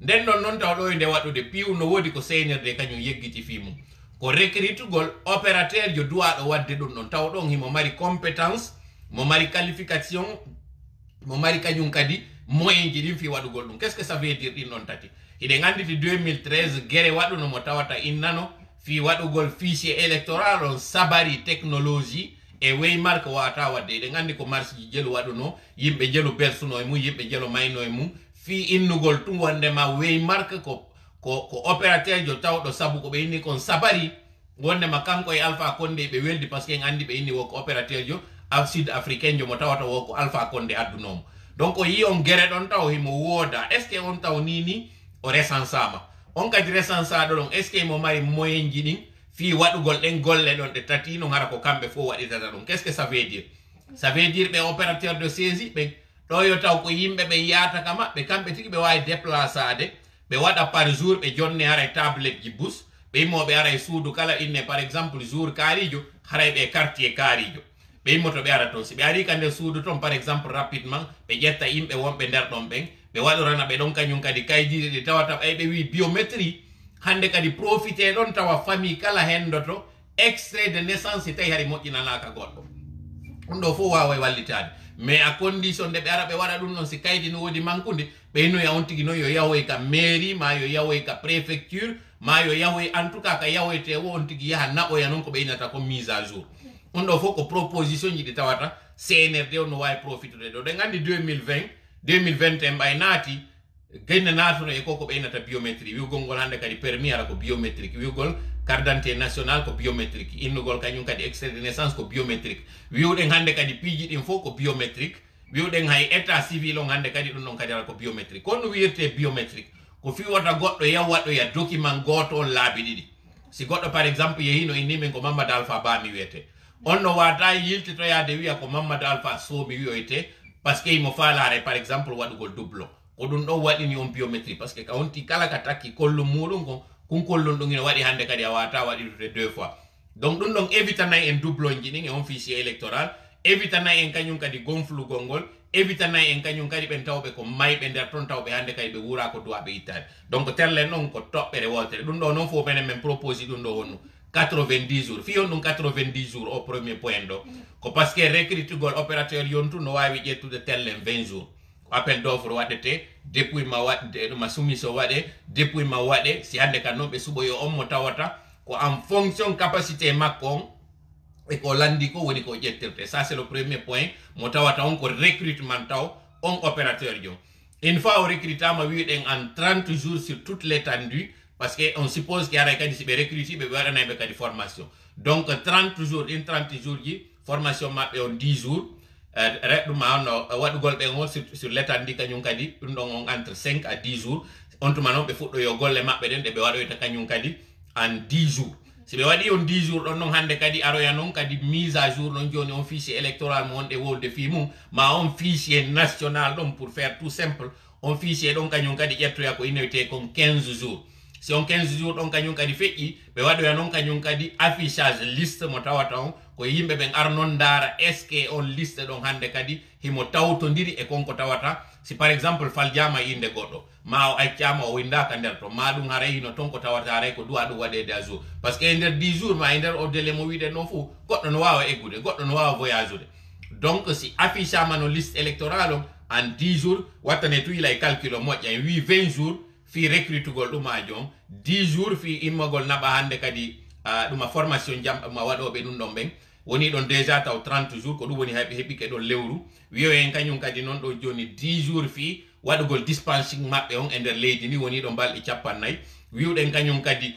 nden ɗon noon taw ɗo e nde waɗude piiw no woodi ko seynirde kañum yeggiti fi mum ko recritugol opérateur jo duwaɗo wadde ɗum ɗon taw ɗon himo mari compétence mo mari qualification mo mari kañum kadi moyen ji ɗin fi waɗugol ɗum qu'est ce que ça veut dire ɗin ɗon tati hiɗen anditi 2013 guere waɗuno mo tawata innano fi waɗugol fichier électoral on sabari technologie e waymark wawata wadde eɗen andi ko marche ji jelu waɗuno yimɓe jelu bersuno e mum yimɓe jelu mayno e mum fi innugol tum wondema waymark ko opérateur jo tawɗo sabu ko ɓe inni kon sabari wondema kanko e Alpha Condé ɓe weldi par ce que en andi ɓe inni woko opérateur jo sud africain jo mo tawata woko Alpha Condé addunomo donc o yi on gere ɗon taw himo wooda est ce que on taw nini o resansama on kadi resansaɗo ɗon est ce que mo mari moyen ji ɗin fi waɗugol ɗen golle ɗon ɗe tati no gara ko kamɓe fof waɗitata ɗum qu'est ce que ça veut dire ɓe opérateur de saisie ɓe ɗo yo taw ko yimɓe ɓe yata ka maɓɓe kamɓe tigi ɓe wawi déplaçade ɓe waɗa par jour ɓe jonne hara tablette ji bus ɓe yimmoɓe ara e suudu kala inne par exemple jour kaarijo haray ɓe quartier kaarijo ɓe yimmoto ɓe ara toon si ɓe ari ka nder suudu toon par exemple rapidement ɓe ƴetta yimɓe wonɓe nder ɗon ɓen ɓe waɗorana ɓe ɗon kañum kadi kaydiɗe ɗi tawata ɓay ɓe wi biométrie hande kadi profité ɗon tawa famille kala hendoto extrait de naissance si tawi hari moƴƴinanaka goɗɗo ɗum ɗo fof wawa wallitade mais à condition nde ɓe ara ɓe waɗa ɗum ɗon si kaydi no woodi mankude ɓe innoya on tigui noon yo yahoy ka mairie ma yo yahoy ka préfecture ma yo yahoy en tout cas ka yahoyte wo on tigui yaha naɓoya noon ko ɓe innata comme mise à jour ɗum ɗo fof ko proposition ji ɗi tawata CNRD o no wawi profitude ɗo ɗen andi 2021 ɓay naati genne naatuno e koko ɓe innata biométrie wiwgol ngol hande kadi permis ara ko biométrique wiwgol carte d'identité national ko biométrique innugol kañum kadi extrait de naissance ko biométrique wiwɗen hande kadi piiji ɗin fof ko biométrique wiwɗen hay état civil on hande kadi ɗum ɗon kadi ara ko biométrique kono wiyete biométrique ko fiwata goɗɗo yaw waɗoya document goto on laabi ɗiɗi si goɗɗo par exemple yehino innimen ko Mamadou Alpha Ba mi wiyete on no wata yiltitoyade wiya ko Mamadou Alpha Sow mi wiyoyte par ce que imo falare par exemple waɗugol doublon ko ɗum ɗon waɗini on biométrie par ce que ka wonti kala ka takki kollum muɗum kon kun kollum ɗum ina waɗi hande kadi a wata waɗiɗude 2 fois donc ɗum ɗon évitanayi en doublon ji ɗin e on fichier électoral évitanayi en kañum kadi gonflugol ngol évitanayi en kañum kadi ɓen tawɓe ko mayɓe nder toon tawɓe hande kadi ɓe wura ko duwaɓe ittade donc terlen ɗon ko toɓɓere wotere ɗum ɗo noon fof menen min proposi ɗum ɗo honno 90 jours fi on ɗum 90 jours au premier point ɗo ko par ce que recrutugol opérateur yontu no wawi ƴettude tellen 20 jours appel d'offre waɗete dépouillement waɗe ɗuma soumission waɗe dépouillement waɗe si hande kan noon ɓe suɓoyo on mo tawata ko en fonction capacité makko on e ko landi ko woni ko ƴettirte ça c'est le premier point mo tawata on ko recrutement taw on opérateur jo une fois o recrutama wiɗen en 30 jours sur toute l'étendue parce que on suppose que aray kadi si ɓe recruti ɓe waɗanayɓe kadi formation donc 30 jours in 30 jours ji formation maɓɓe on 10 jours ɗum on waɗugol ɓen on sur l'étendue kañum kadi ɗum ɗon on entre 5 à 10 jours on tuma noon ɓe fuɗɗoyo golle maɓɓe ɗen ɗe ɓe waɗoyta kañum kadi en 10 jours si ɓe waɗi on 10 jours ɗon noon hande kadi aroya noon kadi mise à jour ɗon joni on fichier électoral mo wonɗe wolde fi mum ma on fichier national ɗon pour faire tout simple on fichier ɗon kañum kadi ƴettoya ko innoyte kon 15 jours si on 15 jours ɗon kañum kadi feƴƴi ɓe waɗoya noon kañum kadi affichage liste mo tawata on ko yimɓe ɓen ar noon ndaara est ce que on liste ɗon hande kadi himo tawtodiri e konko tawata si par exemple faljama inde goɗɗo ma o accama o windaka nder to ma ɗum haray hino ton ko tawata haray ko duwa ɗum waɗede à jour par ce que e nder 10 jours ma e nder o délai mo wiɗen ɗon fou goɗɗo no wawa eggude goɗɗo no wawa voyage ude donc si affichama no liste électoral on en 10 jours wattane tuyila e calcul o moƴƴa en wi 20 jours fi recrutugol ɗumaji on 10 jours fi immagol naɓa hande kadi ɗuma formation jam ma waɗoɓe ɗum ɗon ɓen woni ɗon déjà taw 30 jours ko ɗum woni hayɓe heɓike ɗon lewru wiyo en kañum kadi noon ɗo joni 10 jours fi waɗugol dispensing maɓɓe on e nder leydi ni woni ɗon balɗe 50 wiwɗen kañum kadi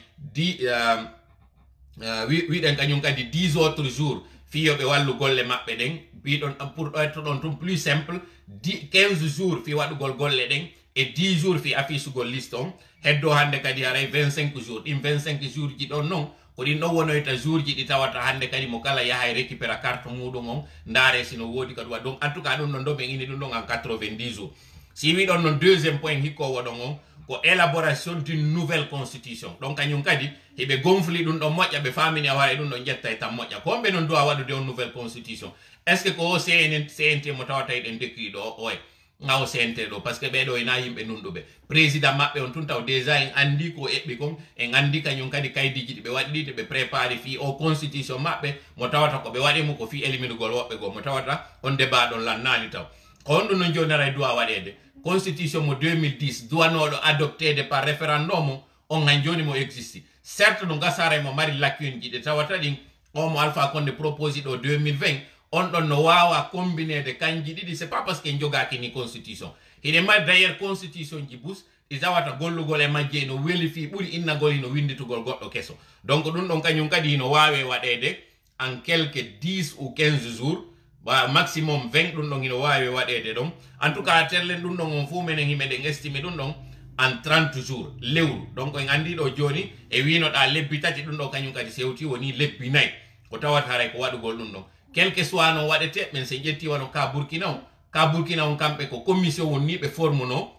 wiɗen kañum kadi 10 autres jours fiyoɓe wallu golle maɓɓe ɗen wiɗon pour ɗoyto ɗon tum plus simple 15 jours fi waɗugol golle ɗen e 10 jours fi affichugol liste on heddo hande kadi haray 25 jours ɗin 25 jours ji ɗon noon ko ɗin ɗon wonoyta jour ji ɗi tawata hande kadi mo kala yaha e récupéra carte muɗum on ndaare sino woodi kadi wa donc en tout cas ɗum ɗon ɗo ɓe ini ɗum ɗon en 90 jours si wi ɗon noon deuxième point hikkowo ɗon on ko élaboration d'une nouvelle constitution donc kañum kadi heɓe gonfli ɗum ɗon moƴƴa ɓe famini a wara ɗum ɗon ƴetta e tan moƴƴa ko ɓe noon duwa waɗude on nouvelle constitution est ce que ko o CNT mo tawata eɗen décrit ɗo oye ngaw CNT ɗo par ce que ɓeɗo ena yimɓe nunɗuɓe président maɓɓe on tun taw déjà en andi ko eɓɓi kon en andi kañum kadi kaydiji ɗi ɓe waɗi ɗi ɓe préparé fi o constitution maɓɓe mo tawata ko ɓe waɗimo ko fi éliminugol woɓɓe goo mo tawata on débat ɗon lannali taw ko on ɗum no jonara duwa waɗede constitution mo 2010 duwanoɗo adoptede par référendum on han joni mo existe certes no gasara mo mari lacune ji ɗe tawata ɗin o mo Alpha Condé proposi ɗo 2020 on ɗon no wawa combinede kanji ɗiɗi c'est pas parce que jogaki ni constitution hiɗe mari d'ailleurs constitution ji bus ɗi tawata gollugol e majje no weli fi ɓuuri innagol hino winditugol goɗɗo keso donc ɗum ɗon kañum kadi hino wawe waɗede en quelque 10 ou 15 jours maximum 20 ɗum ɗon ino wawi waɗede ɗon en tout cas terlen ɗum ɗon on fu menen himeɗen estime ɗum ɗon en 30 jours lewru donc en andi ɗo joni e winoɗa lebbi tati ɗum ɗo kañum kadi sewti woni lebbi nayyi ko tawata haray ko waɗugol ɗum ɗon quelque soit no waɗete men se ƴetti wano ka burkina on kamɓe ko commission wonni ɓe formuno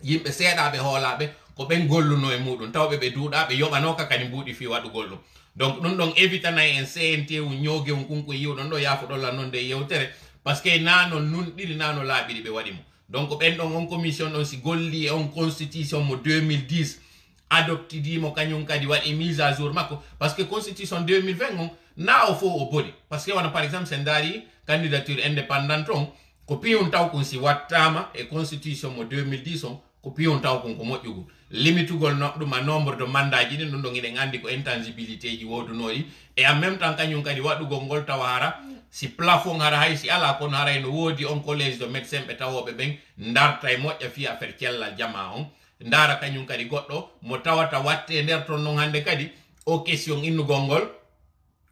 yimɓe seeɗaɓe hoolaɓe ko ɓen golluno e muɗum tawɓe ɓe duuɗa ɓe yoɓanoka kadi mbuuɗi fi waɗugol ɗum donc ɗum ɗon évitanayi en CNT u ñoogue um kunko yiwɗon ɗo yaafuɗolla noon de yewtere par ce que nano nunɗiɗi nano laaɓiɗi ɓe waɗimo donc ɓen ɗon on commission ɗon si golli on constitution mo 2010 adoptidimo kañum kadi waɗi mise à jour makko par ce que constitution 2020 on na o fo o boni par ce que wona par exemple sen daari candidature indépendante on ko piyum taw kon si wattama e constitution mo 2010 on ko piyum taw kon ko moƴƴugol limitugol ɗuma nombre de mandat ji ɗin ɗum ɗon eɗen andi ko intangibilité ji wodunoɗi et en même temps kañum kadi waɗugol ngol tawa hara si plafond hara hay si ala kono haray no woodi on collège de médecin ɓe tawoɓe ɓen darta e moƴƴa fi affaire cellal jama on ndara kañum kadi goɗɗo mo tawata watte nder ton noon hande kadi o question innugol ngol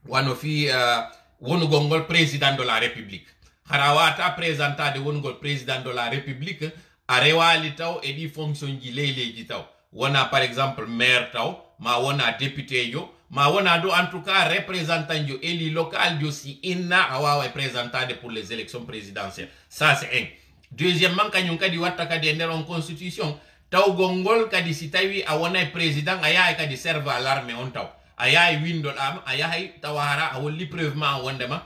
wano fi wonugol ngol président de la république hara wata présentade wonugol président de la république a rewali taw e ɗi fonction ji leyleji taw wona par exemple maire taw ma wona député jo ma wona do en tout cas représentant jo élu local jo si inna a wawa présentade pour les élections présidentielles ça c'est un deuxièmement kañum kadi watta kadi e nder on constitution tawgol ngol kadi si tawi a wonay président a yahay kadi serve à l'armée on taw a yahay windoɗama a yahay tawa hara a holli preuve ma wondema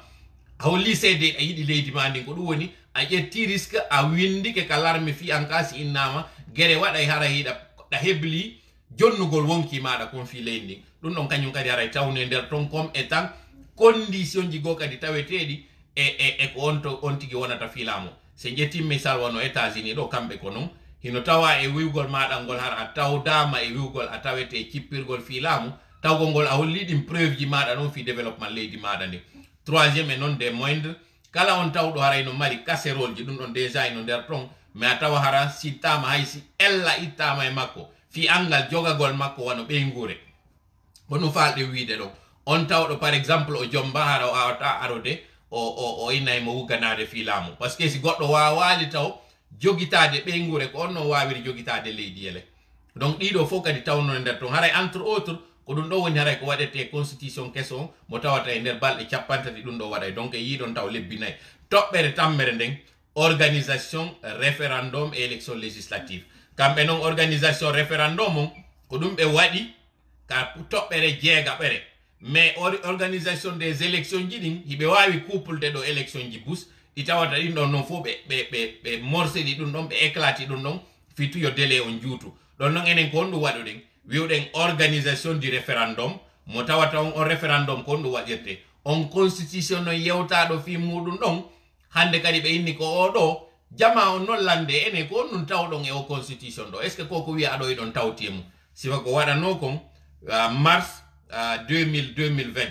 a holli seede a yiɗi leydi ma ndin ko ɗum woni a ƴetti risque a windike ka l'armée fi en cas si innama guere waɗay hara hiɗa ɗa hebli jonnugol wonki maɗa kon fi leydi ndin ɗum ɗon kañum kadi haray tawne nder ton comme étant condition ji go kadi taweteɗi e ko on tigi wonata filamo se ƴetti misal wono États-Unis ɗo kamɓe ko non hino tawa e wiwgol maɗa ngol hara a tawdama e wiwgol a tawete e cippirgol filamu tawgol ngol a holli ɗin preuve ji maɗa ɗon fi développement leydi maɗa ndi troisiéme e non des moindres kala on tawɗo hara ino mari casserole ji ɗum ɗon déjà ino nder ton mais a tawa hara sittama hay si ella ittama e makko fi angal jogagol makko wano ɓeygure hono falɗe wiide ɗo on tawɗo par exemple o jomba hara o awata arode o inna mo wuganade fi laamu par ce que si goɗɗo wawali taw jogitade ɓeygure ko on non wawiri jogitade leydi ele donc ɗiɗo fof kadi tawno nder ton haray entre autres ko ɗum ɗo woni haray ko waɗete constitution keso mo tawata e nder balɗe capantati ɗum ɗo waɗay donc e yiɗon taw lebbi nayyi toɓɓere tammere nden organisation référendum et élection législative kamɓe noon organisation référendum on ko ɗum ɓe waɗi ka toɓɓere jeegaɓere mais organisation des élections ji ɗin hiɓe wawi couplede ɗo élection ji bus ɗi tawata ɗin ɗon noon fof ɓe morceɗi ɗum ɗon ɓe éclati ɗum ɗon fituyo délai on juutu ɗon noon enen ko on ɗum waɗuɗen wiwɗen organisation du référendum mo tawata on référendum ko on ɗum waɗirte on constitution no yewtaɗo fi muɗum ɗon hande kadi ɓe inni ko oɗo jama on noon lande enen ko on ɗum tawɗon e o constitution ɗo est ce que koko wiya aɗo eɗon tawti mum sifa ko waɗano kon mars 2020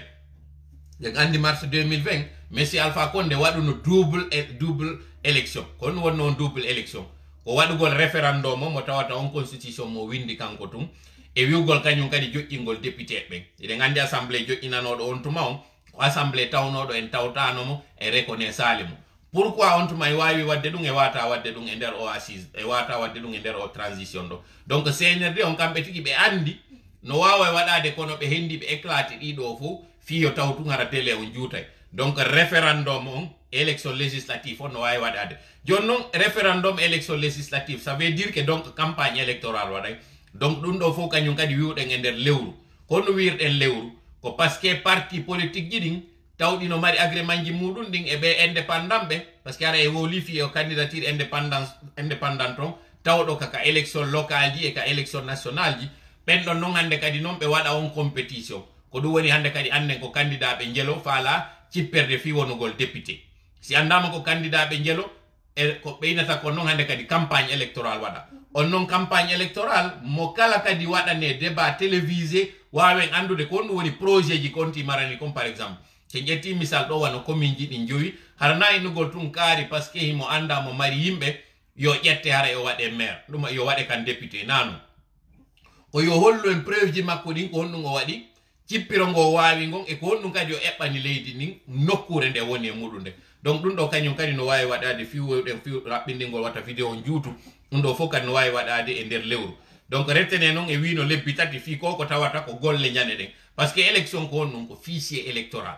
en andi mars 2020 Messi Alpha Condé waɗuno double élection ko ɗum wonno on double élection ko waɗugol référendum mo tawata on constitution mo windi kanko tum e wiwgol kañum kadi joƴƴingol député ɓen eɗen andi assemblée joƴƴinanoɗo on tuma on ko assemblée tawnoɗo en tawtanomo e reconnaissale mo pourquoi on tuma e wawi wadde ɗum e wata wadde ɗum e nder o assise e wata wadde ɗum e nder o transition ɗo donc CNRD on kamɓe tigi ɓe andi no wawa waɗade kono ɓe hendi ɓe éclate ɗiɗo fof fiyo taw tun hara délai on juutay donc référendum on élection législative on no wawi waɗade joni noon référendum élection législative ça veut dire que donc campagne électorale waɗay donc ɗum ɗo fof kañum kadi wiwɗen e nder lewru kono wirɗen lewru ko par ce que parti politique ji ɗin tawɗi no mari agrément ji muɗum ɗin e ɓe indépendant ɓe par ce que ara e woli fi o candidature indépendant on tawɗo kaka élection locale ji e ka élection nationale ji ɓen ɗon noon hande kadi noon ɓe waɗa on compétition ko ɗum woni hande kadi annen ko candidat ɓe jelo faala cipperde fi wonugol député si andama ko candidat ɓe jelo e ko ɓeynata ko noon hande kadi campagne électorale waɗa on noon campagne électorale mo kala kadi waɗane débat télévisé wawen andude ko ɗum woni projet ji konti marani comme par exemple so ƴetti misal ɗo wano commune ji ɗi joyi hara na innugol tun kaari par ce que himo anda mo mari yimɓe yo ƴette hara yo waɗe maire ɗum yo waɗe kan député nano o yo hollu en preuve ji makko ɗin ko honɗum o waɗi cippiro ngo wawi ngon e ko honɗum kadi o eɓɓani leydi ndin nokkure nde woni e muɗum nde donc ɗum ɗo kañum kadi no wawi waɗade fiwɗen fiw raɓɓindigol watta vidéo juutu ɗum ɗo fof kadi no wawi waɗade e nder lewru donc rettene noon e wino lebbi tati fi ko tawata ko golle ñande ɗen par ce que élection ko won ɗum ko fichier électoral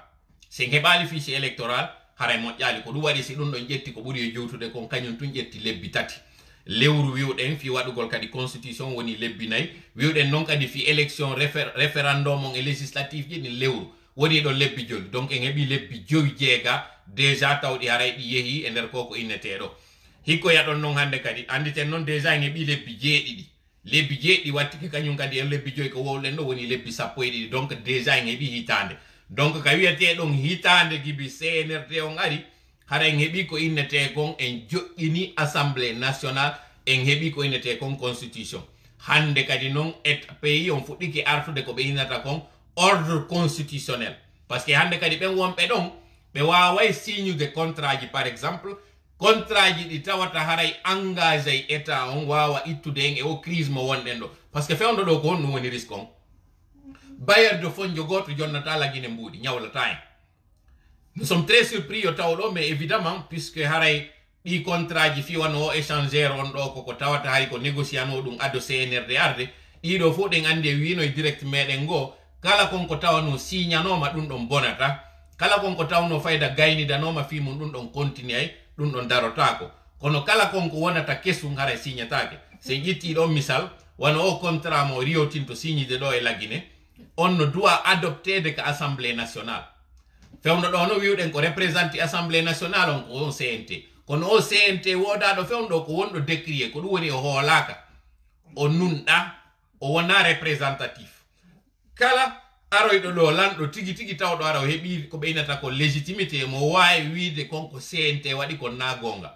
se heɓali fichier électoral haray moƴƴali ko ɗum waɗi si ɗum ɗon ƴetti ko ɓuuri e jowtude kon kañum tun ƴetti lebbi tati lewru wiwɗen fi waɗugol kadi constitution woni lebbi nayyi wiwɗen noon kadi fi élection référendum on e législatif ji ɗin lewru woni ɗo lebbi joli donc en heɓi lebbi joyi jeega déjà tawɗi haray ɗi yeehi e nder koko inneteɗo hikko yaɗon noon hande kadi anditen noon déjà en heɓi lebbi jeeɗiɗi lebbi jeeɗiɗi wattiki kañum kadi en lebbi joyi ko wowɗen ɗo woni lebbi sappo e ɗiɗi donc déjà en heɓi hitande donc ka wiyete ɗon hitande gibi CNRD on ari hara en heɓi ko innete kon en joƴƴini assemblée nationale en heɓi ko innete kon constitution hande kadi noon et pays on fuɗɗiki artude ko ɓe innata kon ordre constitutionnel par ce que hande kadi ɓen wonɓe ɗon ɓe waway signude contrat ji par exemple contrat ji ɗi tawata haray engagé état on wawa ittude en e o crise mo wonɗen ɗo par ce que fewdo ɗo ko honɗum woni risque on bailleur de fonds jogoto jonnata lagine mbuuɗi ñawlata en nous sommes très surpris yo tawɗo mais évidemment puisque haray ɗi contrat ji fiwano o échangeur on ɗo koko tawata hay ko négociano ɗum ado CNRD arde ɗiɗo fof ɗen andi e wino e direct meɗen goo kala konko tawano signanoma ɗum ɗon bonata kala konko tawno fayda gaynidanoma fimum ɗum ɗon continue ay ɗum ɗon darotako kono kala konko wonata kesum haray signatake se ƴetti ɗon misal wano o contrat mo riyotinto signide ɗo e lagine on no doit adoptede ko assemblée nationale fewno ɗo no wiwɗen ko représenté assemblée nationale on ko on CNT kono o CNT wodaɗo fewno ko wonɗo décrié ko ɗum woni o hoolaka o nunɗa o wona représentatif kala aroyɗo ɗo lanɗo tigi tigi tawɗo ara o heɓi ko ɓeynata ko légitimité mo wawi wiide konko CNT waɗi ko nagonga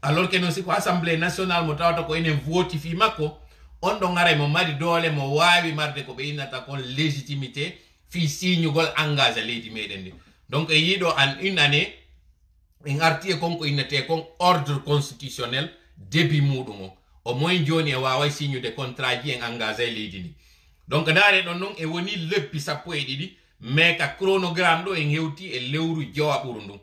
alors que non si ko assemblée nationale mo tawata ko enen votifi makko on ɗon aray mo mari doole mo wawi marde ko ɓeynata kon légitimité fi signugol engage leydi meɗen ndi donc e yiɗo an une année en arti e konko innete kon ordre constitutionnel début muɗum o moins joni e waway signude contrat ji en engage e leydi ndi donc ndaare ɗon noon e woni leppi sappo e ɗiɗi mais ka chronogramme ɗo en hewti e lewru jowa ɓuru ndum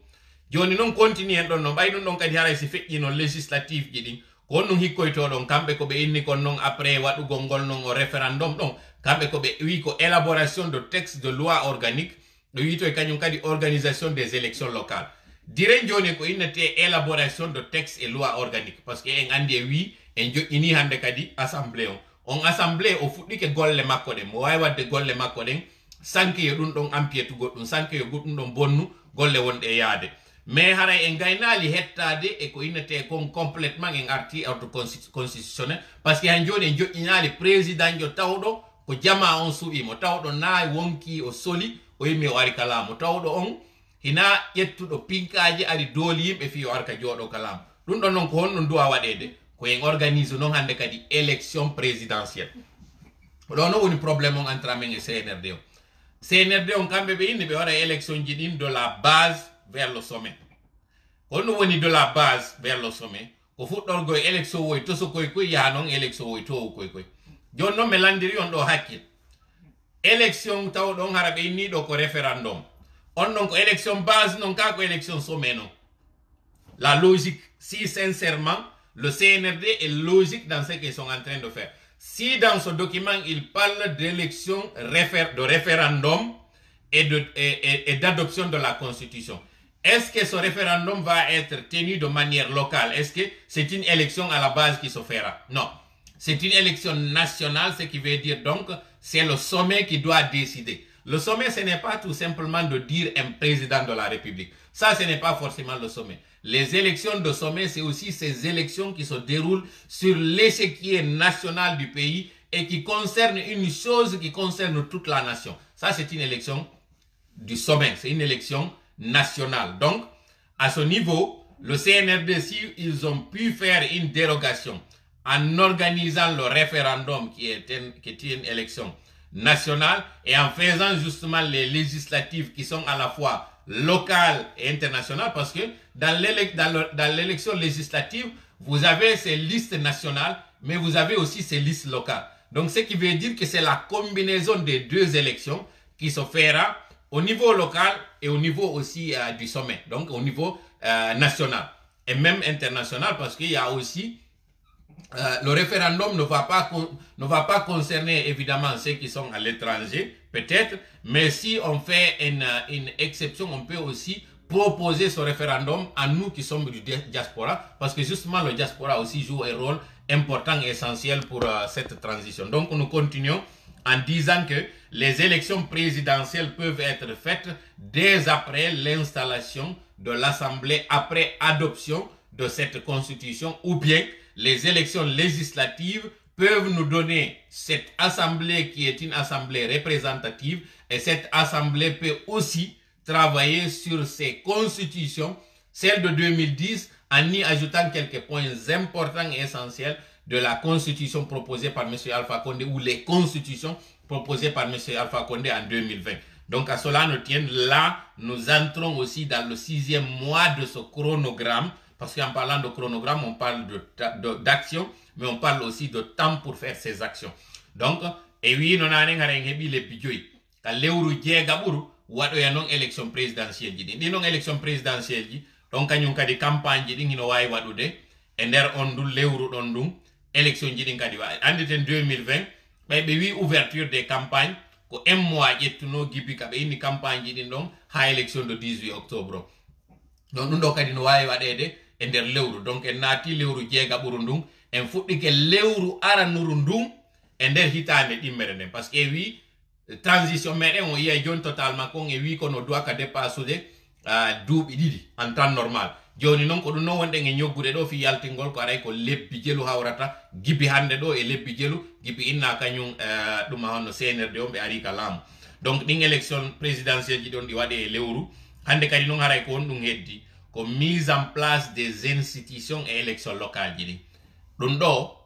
joni noon continue en ɗon no ɓay ɗum ɗon kadi haray si feƴƴino législatif ji ɗin ko on ɗum hikkoytoɗon kamɓe ko ɓe inni kon noon après waɗugol ngol noon o référendum ɗon kamɓe ko ɓe wi ko élaboration de texte de loi organique ɗo wito e kañum kadi organisation des élections locales diren joni ko innete élaboration de texte et loi organique par ce que en andi e wi en joƴƴini hande kadi assemblée on assemblée o fuɗɗike golle makko ɗen mo wawi wadde golle makko ɗen sanke yo ɗum ɗon empiétu goɗɗum sanke yo goɗɗum ɗon bonnu golle wonɗe e yaade mais haray en gaynali hettade e ko innete kon complètement en arti ordre constitutionnel par ce que han joni en joƴƴinali président jo tawɗo ko jama on suɓimo tawɗo na wonki o soli o yimmi o ari kalamo tawɗo on hina ƴettuɗo pinkaji ari dooli yimɓe fi o arka jooɗo kalamo ɗum ɗon noon ko honɗum duwa waɗede ko en organise noon hande kadi élection présidentielle ɗo no woni probléme on entre amen e CNRD o CNRD on kamɓe ɓe inni ɓe waɗa élection ji ɗin de la base vers le sommet honɗum woni de la base vers le sommet ko fuɗɗorgo e élection woy toso koye koye yaha noon élection woy towo koye koye joni noon mi landiri on ɗo hakkil élection taw ɗon hara ɓe inni ɗo ko référendum on ɗon ko élection base non ka ko élection sommet non la logique si sincèrement le CNRD est logique dans ce qu'ils sont en train de faire. Si dans ce document, il parle d'élection, de référendum et d'adoption de la Constitution, est-ce que ce référendum va être tenu de manière locale? Est-ce que c'est une élection à la base qui se fera? Non. C'est une élection nationale, ce qui veut dire donc, c'est le sommet qui doit décider. Le sommet, ce n'est pas tout simplement de dire un président de la République. Ça, ce n'est pas forcément le sommet. Les élections de sommet, c'est aussi ces élections qui se déroulent sur l'échiquier national du pays et qui concernent une chose qui concerne toute la nation. Ça, c'est une élection du sommet. C'est une élection nationale. Donc, à ce niveau, le CNRD, si ils ont pu faire une dérogation en organisant le référendum qui est une élection nationale et en faisant justement les législatives qui sont à la fois locales et internationales, parce que dans l'élection législative, vous avez ces listes nationales, mais vous avez aussi ces listes locales. Donc, ce qui veut dire que c'est la combinaison des deux élections qui se fera au niveau local et au niveau aussi du sommet, donc au niveau national et même international, parce qu'il y a aussi le référendum ne va pas concerner évidemment ceux qui sont à l'étranger, peut-être, mais si on fait une exception, on peut aussi proposer ce référendum à nous qui sommes du diaspora, parce que justement le diaspora aussi joue un rôle important et essentiel pour cette transition. Donc nous continuons en disant que les élections présidentielles peuvent être faites dès après l'installation de l'Assemblée, après adoption de cette constitution, ou bien les élections législatives peuvent nous donner cette assemblée qui est une assemblée représentative, et cette assemblée peut aussi travailler sur ses constitutions, celle de 2010, en y ajoutant quelques points importants et essentiels de la constitution proposée par M. Alpha Condé ou les constitutions proposées par M. Alpha Condé en 2020. Donc à cela nous tienne, là nous entrons aussi dans le 6e mois de ce chronogramme, parce qu'en parlant de chronogramme, on parle d'action, mais on parle aussi de temps pour faire ces actions. Donc, et oui, nous avons les bidjoui. Quand l'euro djegaburu, ou à non élection présidentielle. Ni non élection présidentielle, donc quand on a des campagnes, nous avons wadude, et der on dou l'euro on dou, élection jidin kadiwa. En 2020, mais oui, ouverture des campagnes, ko un mois, yetuno gibi kabe une campagne jidin donc, à élection de 18 octobre. Donc nous avons dit wadede e der lewru, donc en naati lewru jeegaburu ndun en fuɗɗi ke lewru aranuru ndun e der hitande ɗimmere nden, parce que wi transition meɗen o yiya joni totalement kon e wi kono doit ka dépassude duuɓi ɗiɗi en temps normal. Joni noon ko ɗum noon wonɗen e ñoggude ɗo fi yaltingol ko aray ko lebbi jelu hawrata gibi hande ɗo e lebbi jelu gibi inna kañum ɗum honno CNRD on ɓe ari ka laamu. Donc ɗin élection présidentielle ji ɗon ɗi waɗe e lewru, hande kadi noon haray ko won ɗum heddi ko mise en place des institutions et élections locales ji ɗi ɗum ɗo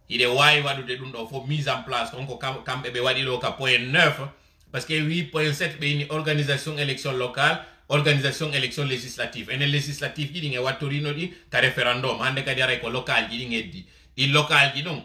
iɗe wawi waɗude ɗum ɗo fof mise en place on ko kamɓe ɓe waɗi ɗo ka point 9, parce que 8.7 ɓe ini organisation élection locale, organisation élection législative, enen législative ji ɗin e wattorino ɗi ka référendum, hande kadi aray ko local ji ɗin heddi. ɗi local ji ɗon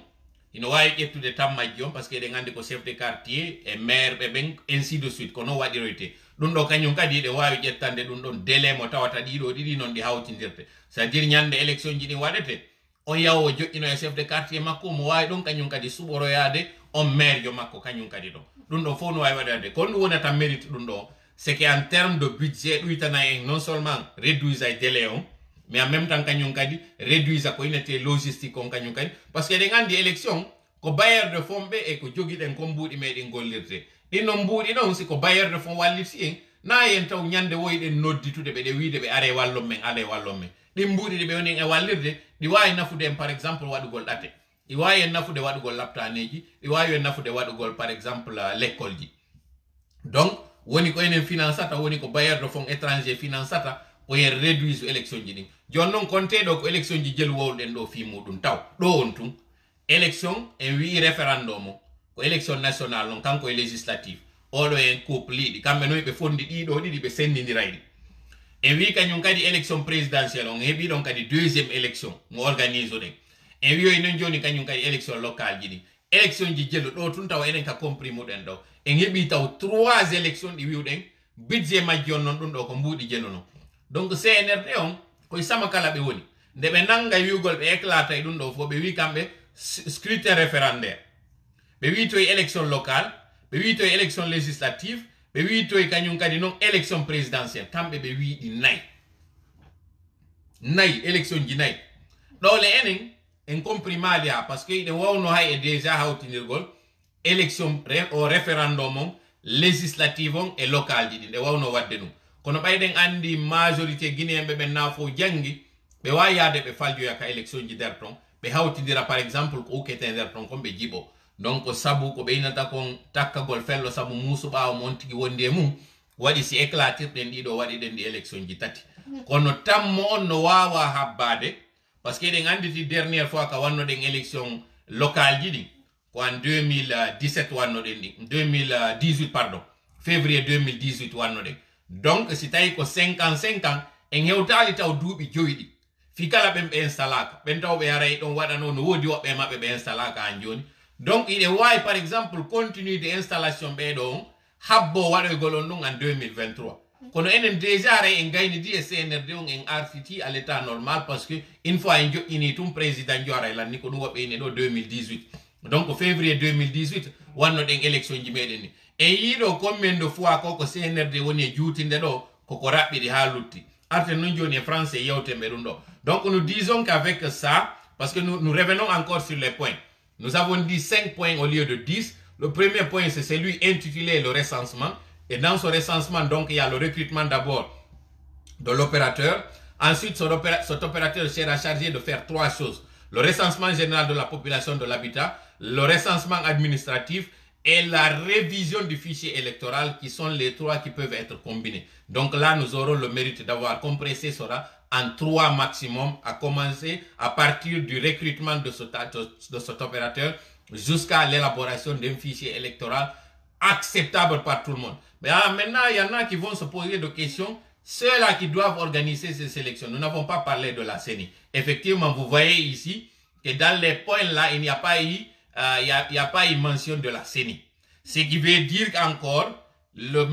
ino wawi ƴettude tammajji on, parce que eɗen andi ko chef de quartier e maire ɓe ɓen ainsi de suite ko non waɗiroyte ɗum ɗo kañum kadi ɗe wawi ƴettande ɗum ɗon délai mo tawata ɗiɗo ɗiɗi noon ɗi hawtidirte, c'est à dire ñande élection ji ɗin waɗete on yawo joƴƴino e chef de quartier makko mo wawi ɗum kañum kadi suɓoroyade on maire jo makko kañum kadi ɗon ɗum ɗo fof no wawi waɗade. Ko ɗum wonata mérite ɗum ɗo, c'est qu'en terme de budget ɗuytana en non seulement réduisa e délai on, mais en même temps kañum kadi réduisa ko inete logistique on kañum kadi, parce que eɗen andi élection ko bailleur de fonds ɓe e ko joguiɗen ko mbuuɗi meɗen gollirte. ɗin non mbuuɗi ɗon si ko bailleur de fonds walliti en na yen taw ñande woyɗen nodditude ɓe ɗe wiide ɓe are wallon men ala e wallon men. ɗin mbuuɗi ɗi ɓe woni e wallirde ɗi wawi nafude en par exemple waɗugol ɗate, ɗi wawi en nafude waɗugol laptaneji, ɗi wawi en nafude waɗugol par exemple l'école ji. Donc woni ko enen finançata, woni ko bailleur de fonds étranger finançata o yen réduise élection ji ɗin. joni noon konteɗo ko élection ji jelu wowɗen ɗo fi muɗum taw ɗo on tun élection en wi référendum o ko élection nationale non kanko e législative oɗo en couple liɗi kamɓe noyi ɓe fondi ɗiɗo ɗiɗi ɓe sendidirayiɗi. En wi kañum kadi élection présidentielle on heeɓi ɗon kadi deuxième élection mo organise ɗen. En wiyoy noon joni kañum kadi élection locale ji ɗi élection ji jelu ɗo tun taw enen ka compris muɗen ɗo en heeɓi taw 3 élection ɗi wiwɗen budget majji on noon ɗum ɗo ko mbuuɗi jelu non. Donc CNRD on koye sama kala ɓe woni nde ɓe nanga wiwgol ɓe éclata e ɗum ɗo fof ɓe wi kamɓe scrutin référendaire, ɓe wi toye élection locale, ɓe wi toye élection législative, ɓe wi toye kañum kadi noon élection présidentielle, kamɓe ɓe wi ɗi nayi élection ji nayi ɗowle enen en compris malia, parce que iɗen wawno hay e déjà hawtinirgol élection o référendum on législative on e local ji ɗi ɗe wawno wadde ɗum. Kono ɓayɗen andi majorité guinéenɓe ɓen na fo jangi ɓe wawi yaade ɓe faljoya ka élection ji nder ton ɓe hawtidira par exemple ko ukkete nder ton kon ɓe jiɓo. Donc sabu ko ɓeynata kon takkagol fello sabu muusu ɓawo mon tigi wondi e mum waɗi si éclatirɗen ɗiɗo waɗiɗen ɗi élection ji tati. Kono tammo on no wawa habbade, parce que eɗen anditi dernière fois ka wannoɗen élection locale ji ɗi ko en 2017 wannoɗen ɗi 2018 pardon, février 2018 wannoɗen. Donc si tawi ko 55 ans en hewtali taw duuɓi joyɗi fi kala ɓen ɓe installaka ɓen taw ɓe aray ɗon waɗano no woodi woɓɓe maɓɓe ɓe installaka han joni. Donc iɗe wawi par exemple continue de installation ɓeɗo on habbo waɗo golon ɗum en 2023 kono enen déjà re en gayni di e CNRD on en artiti à l'état normal parce que une fois en joƴƴini tum président Diawara e lanni ko ɗum woɓɓe ine ɗo 2018 donc février 2018 wanno ɗen élection ji meɗen ni e yiɗo combien de fois koko CNRD woni e juutinde ɗo koko raɓɓiɗi ha lutti arte nun joni e français yewtemɓe ɗum ɗo donc nous disons qu'avec ça parce que nous revenons encore sur les points nous avons dit 5 points au lieu de 10. Le premier point c'est celui intitulé le recensement et dans ce recensement donc il y a le recrutement d'abord de l'opérateur. Ensuite, cet opérateur sera chargé de faire 3 choses. Le recensement général de la population de l'habitat, le recensement administratif et la révision du fichier électoral qui sont les 3 qui peuvent être combinés. Donc là, nous aurons le mérite d'avoir compressé cela en 3 maximum, à commencer à partir du recrutement de cet opérateur jusqu'à l'élaboration d'un fichier électoral acceptable par tout le monde. Mais maintenant, il y en a qui vont se poser des questions. Ceux-là qui doivent organiser ces sélections, nous n'avons pas parlé de la CENI. Effectivement, vous voyez ici que dans les points là, il n'y a pas eu, mention de la CENI. Ce qui veut dire qu'encore, le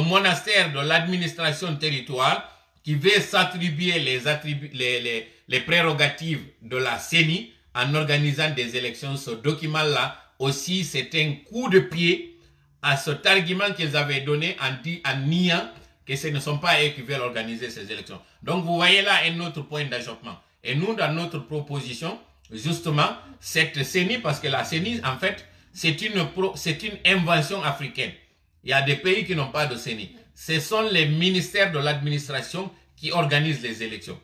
monastère de l'administration territoriale qui veut s'attribuer les prérogatives de la CENI en organisant des élections, ce document-là aussi, c'est un coup de pied à cet argument qu'ils avaient donné en niant que ce ne sont pas eux qui veulent organiser ces élections. Donc vous voyez là un autre point d'achoppement. Et nous, dans notre proposition, justement, cette CENI, parce que la CENI, en fait, c'est une invention africaine. Il y a des pays qui n'ont pas de CENI. Ce sont les ministères de l'administration qui organisent les élections.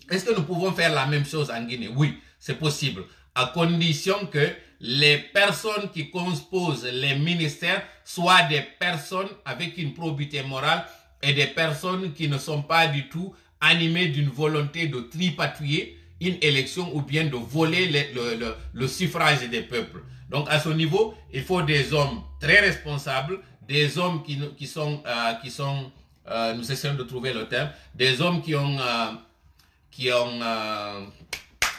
Est-ce que nous pouvons faire la même chose en Guinée? Oui, c'est possible, à condition que les personnes qui composent les ministères soient des personnes avec une probité morale et des personnes qui ne sont pas du tout animées d'une volonté de tripatouiller une élection ou bien de voler le suffrage des peuples. Donc à ce niveau, il faut des hommes très responsables, des hommes qui sont nous essayons de trouver le terme, des hommes qui ont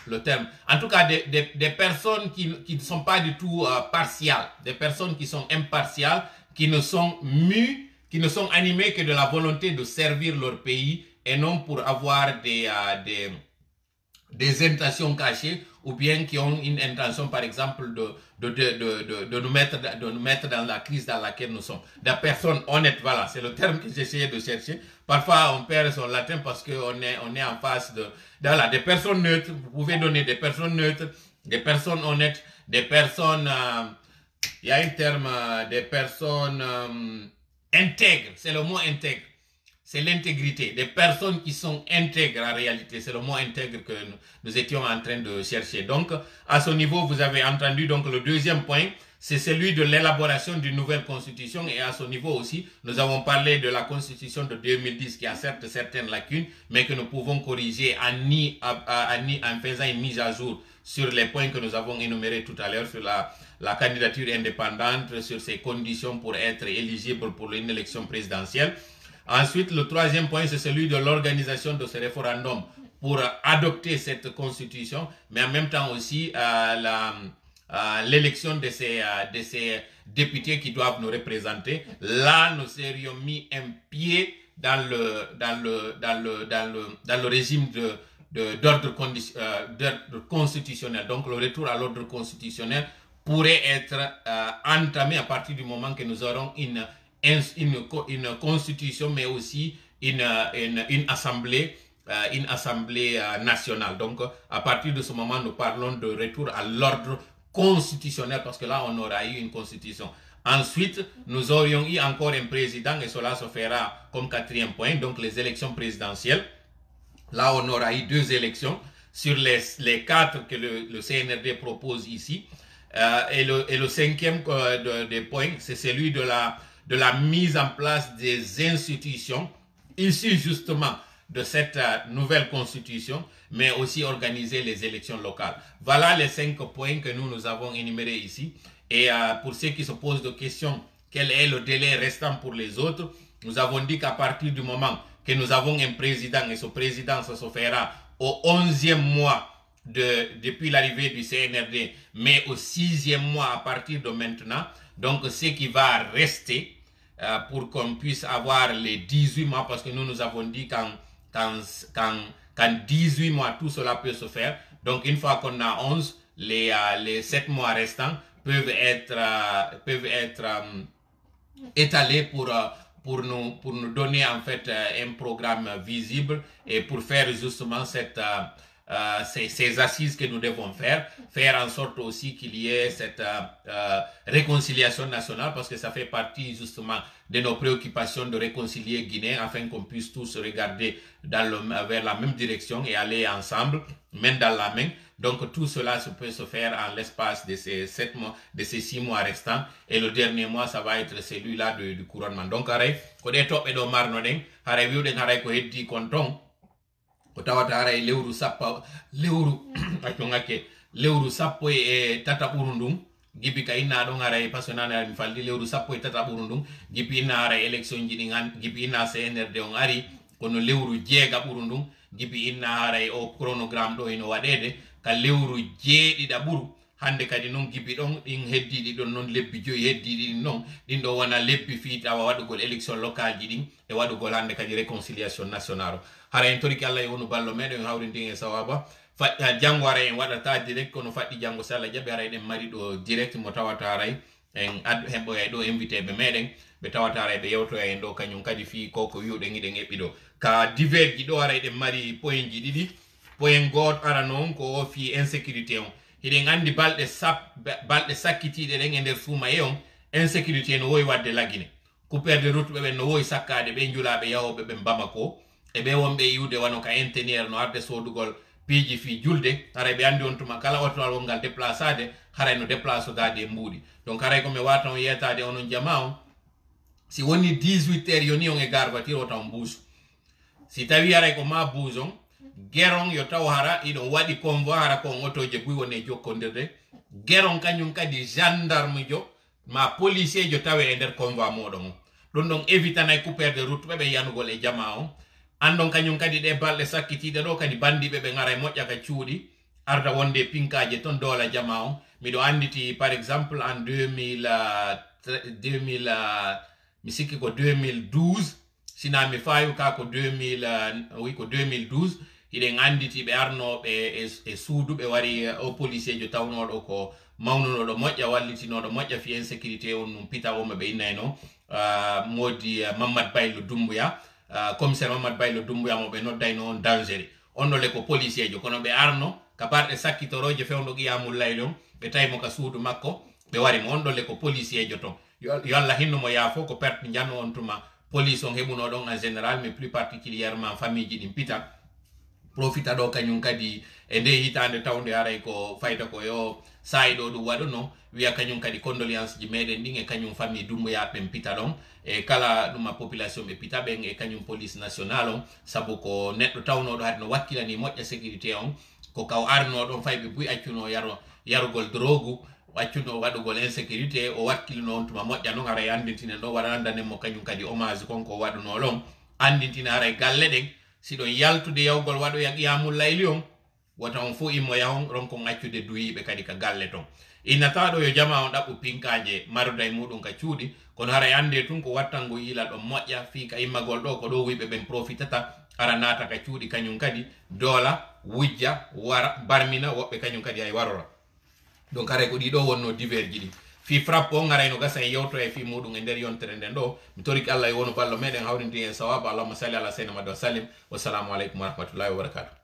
le terme. En tout cas, des personnes qui ne sont pas du tout partiales, des personnes qui sont impartiales, qui ne sont mues, qui ne sont animées que de la volonté de servir leur pays et non pour avoir des intentions cachées ou bien qui ont une intention, par exemple, de nous mettre dans la crise dans laquelle nous sommes. Des personnes honnêtes, voilà, c'est le terme que j'essayais de chercher. Parfois, on perd son latin parce qu'on est en face voilà, des personnes neutres. Vous pouvez donner des personnes neutres, des personnes honnêtes, des personnes, il y a un terme, des personnes intègres, c'est le mot intègre. C'est l'intégrité, des personnes qui sont intègres en réalité. C'est le mot intègre que nous étions en train de chercher. Donc, à ce niveau, vous avez entendu donc le deuxième point, c'est celui de l'élaboration d'une nouvelle constitution. Et à ce niveau aussi, nous avons parlé de la constitution de 2010 qui a certes certaines lacunes, mais que nous pouvons corriger en faisant une mise à jour sur les points que nous avons énumérés tout à l'heure, sur la candidature indépendante, sur ses conditions pour être éligible pour une élection présidentielle. Ensuite, le troisième point, c'est celui de l'organisation de ce référendum pour adopter cette constitution, mais en même temps aussi l'élection de ces députés qui doivent nous représenter. Là, nous serions mis un pied dans le régime d'ordre constitutionnel. Donc, le retour à l'ordre constitutionnel pourrait être entamé à partir du moment que nous aurons une constitution, mais aussi une assemblée nationale. Donc, à partir de ce moment, nous parlons de retour à l'ordre constitutionnel, parce que là, on aura eu une constitution. Ensuite, nous aurions eu encore un président, et cela se fera comme quatrième point, donc les élections présidentielles. Là, on aura eu 2 élections sur les 4 que le CNRD propose ici. Et le cinquième des points, c'est celui de la mise en place des institutions issues justement de cette nouvelle constitution, mais aussi organiser les élections locales. Voilà les 5 points que nous avons énumérés ici. Et pour ceux qui se posent des questions, quel est le délai restant pour les autres, nous avons dit qu'à partir du moment que nous avons un président, et ce président, ça se fera au 11e mois depuis l'arrivée du CNRD, mais au 6e mois à partir de maintenant. Donc, ce qui va rester, pour qu'on puisse avoir les 18 mois, parce que nous avons dit qu'en 18 mois, tout cela peut se faire. Donc, une fois qu'on a 11, les 7 mois restants peuvent être étalés pour nous donner en fait un programme visible et pour faire justement ces assises que nous devons faire en sorte aussi qu'il y ait cette réconciliation nationale, parce que ça fait partie justement de nos préoccupations de réconcilier Guinée afin qu'on puisse tous regarder vers la même direction et aller ensemble, main dans la main. Donc tout cela peut se faire en l'espace de ces 7 mois, de ces 6 mois restants. Et le dernier mois, ça va être celui-là du couronnement. Donc, ko de toɓɓe ɗo marno ɗen, haray wiwɗen haray ko heddi kon ton, ko tawata haray lewru sappo, lewru sappo e tata ɓuru ndun, gibi ka inna ɗon haray par ce que nane mi falli lewru sappo e tata ɓuru ndun, gibi inna haray élection ji ɗin gibi inna CNRD on ari, kono lewru jeega ɓuru ndun, gibi inna haray o chronogramme ɗo ino waɗede, ka lewru jeeɗiɗa ɓuru. Hande kadi non gibi ɗon ɗin heddiɗi ɗon noon lebbi joyi heddiɗi ɗin noon ɗin ɗo wona lebbi fiitawa waɗugol élection locale ji ɗin e waɗugol hande kadi réconciliation nationale o. hara en toriki Allah e wonu ballo meɗen hawrindin e sawaba janngo ara en waɗata direct kono faɗɗi janngo so Allah jaɓi ara eɗen mari ɗo direct mo tawata aray en heɓɓoya ɗo invité ɓe meɗen ɓe tawata ara ɓe yewtoya en ɗo kañum kadi fi koko wiwɗen iɗen eɓɓi ɗo ka divers ji ɗo ara eɗen mari point ji ɗiɗi. Point goto ara noon ko o fi insécurité on. Hiɗen andi balɗe sakkitiɗe ɗen e nder Soumaye on, insécurité no wowi wadde lagine, couperde route ɓe no wowi sakkade ɓe julaɓe yahoɓe ɓen Bamako e ɓe wonɓe yiwde wano ka inteniére no arde sodugol piiji fi julde. Haray ɓe andi on tuma kala otowal wongal déplaçade haray no déplace gade e mbuuɗi. Donc haray komi wata on yetade onon jama on, si woni 18 heures yoni on e gare voiture o taw mbuusu, si tawi haray ko ma buus on geron yo taw hara iɗon waɗi convoi hara kon otoje buy woni jokkodirde geron kañum kadi gendarme jo ma policier jo tawe e nder convoi moɗon on ɗum ɗon évitanay coupeur de route ɓeɓe yanugol e jama on andon kañum kadi ɗe balɗe sakkitiɗe ɗo kadi bandiɓe ɓe gara e moƴƴaka cuuɗi arda wonde pinkaje ton doola jama on. Miɗo anditi par exemple en 2000 mi sikki ko 2012 sina mi fayu ka ko 2012 hiɗen anditi ɓe arnoɓe e suudu ɓe wari o policier jo tawnoɗo ko mawnunoɗo moƴƴa wallitinoɗo moƴƴa fi insécurité on num pita wonɓe ɓe innayno modi Mamadou Baylo Doumbouya commissaire Mamadou Baylo Doumbouya mo ɓe noddayno on dangereux on ɗo le ko policier jo kono ɓe arno ka barɗe sakkitoroje fewno qiyamul layl on ɓe tawimo ka suudu makko ɓe warimo on ɗo le ko policier jo ton yo Allah hinnumo yaafo ko perte janno on tuma police on heɓuno ɗon en général mais plus particulièrement famille ji ɗin pita profita ɗo kañum kadi e nde hitande tawde haray ko fayta ko yo sayi ɗo ɗum waɗuno wiya kañum kadi condoléance ji meɗen ɗin e kañum famille Doumbouya ɓen pita ɗon e kala ɗuma population ɓe pita ɓen e kañum police national on saabu ko neɗɗo tawnoɗo hade no wakkilani moƴƴa sécurité on ko kaw arnoɗon fay ɓe buy accuno yarugol drogue accuno waɗugol insécurité o wakkilino on tuma moƴƴa noon haray andintine ɗo waɗa andanenmo kañum kadi hommage konko waɗuno ɗon andintine haray galle ɗen siɗon yaltude yawgol waɗoya qiyamul layli on wota on fo immo yahon ronkon accude duyiɓe kadi ka galle ton innataɗo yo jama on ɗaɓɓu pinkaje maruda e muɗum ka cuuɗi kono haray ande tun ko wattango yiila ɗon moƴƴa fi ka immagol ɗo ko ɗo wiɓe ɓen profitata ara naata ka cuuɗi kañum kadi doola wujja wara barmina woɓɓe kañum kadi ay warora. Donc haray ko ɗiɗo wonno divers ji ɗi fi frappe on garayno gasa en yewto e fi muɗum e nder yontere nden ɗo mi toriki Allah e wonu ballo meɗen hawrindi en sawaba allahumma salli ala sayyidina Muhammad wa sallim wassalamu aleykum wa rahmatullahi wa barakatuh.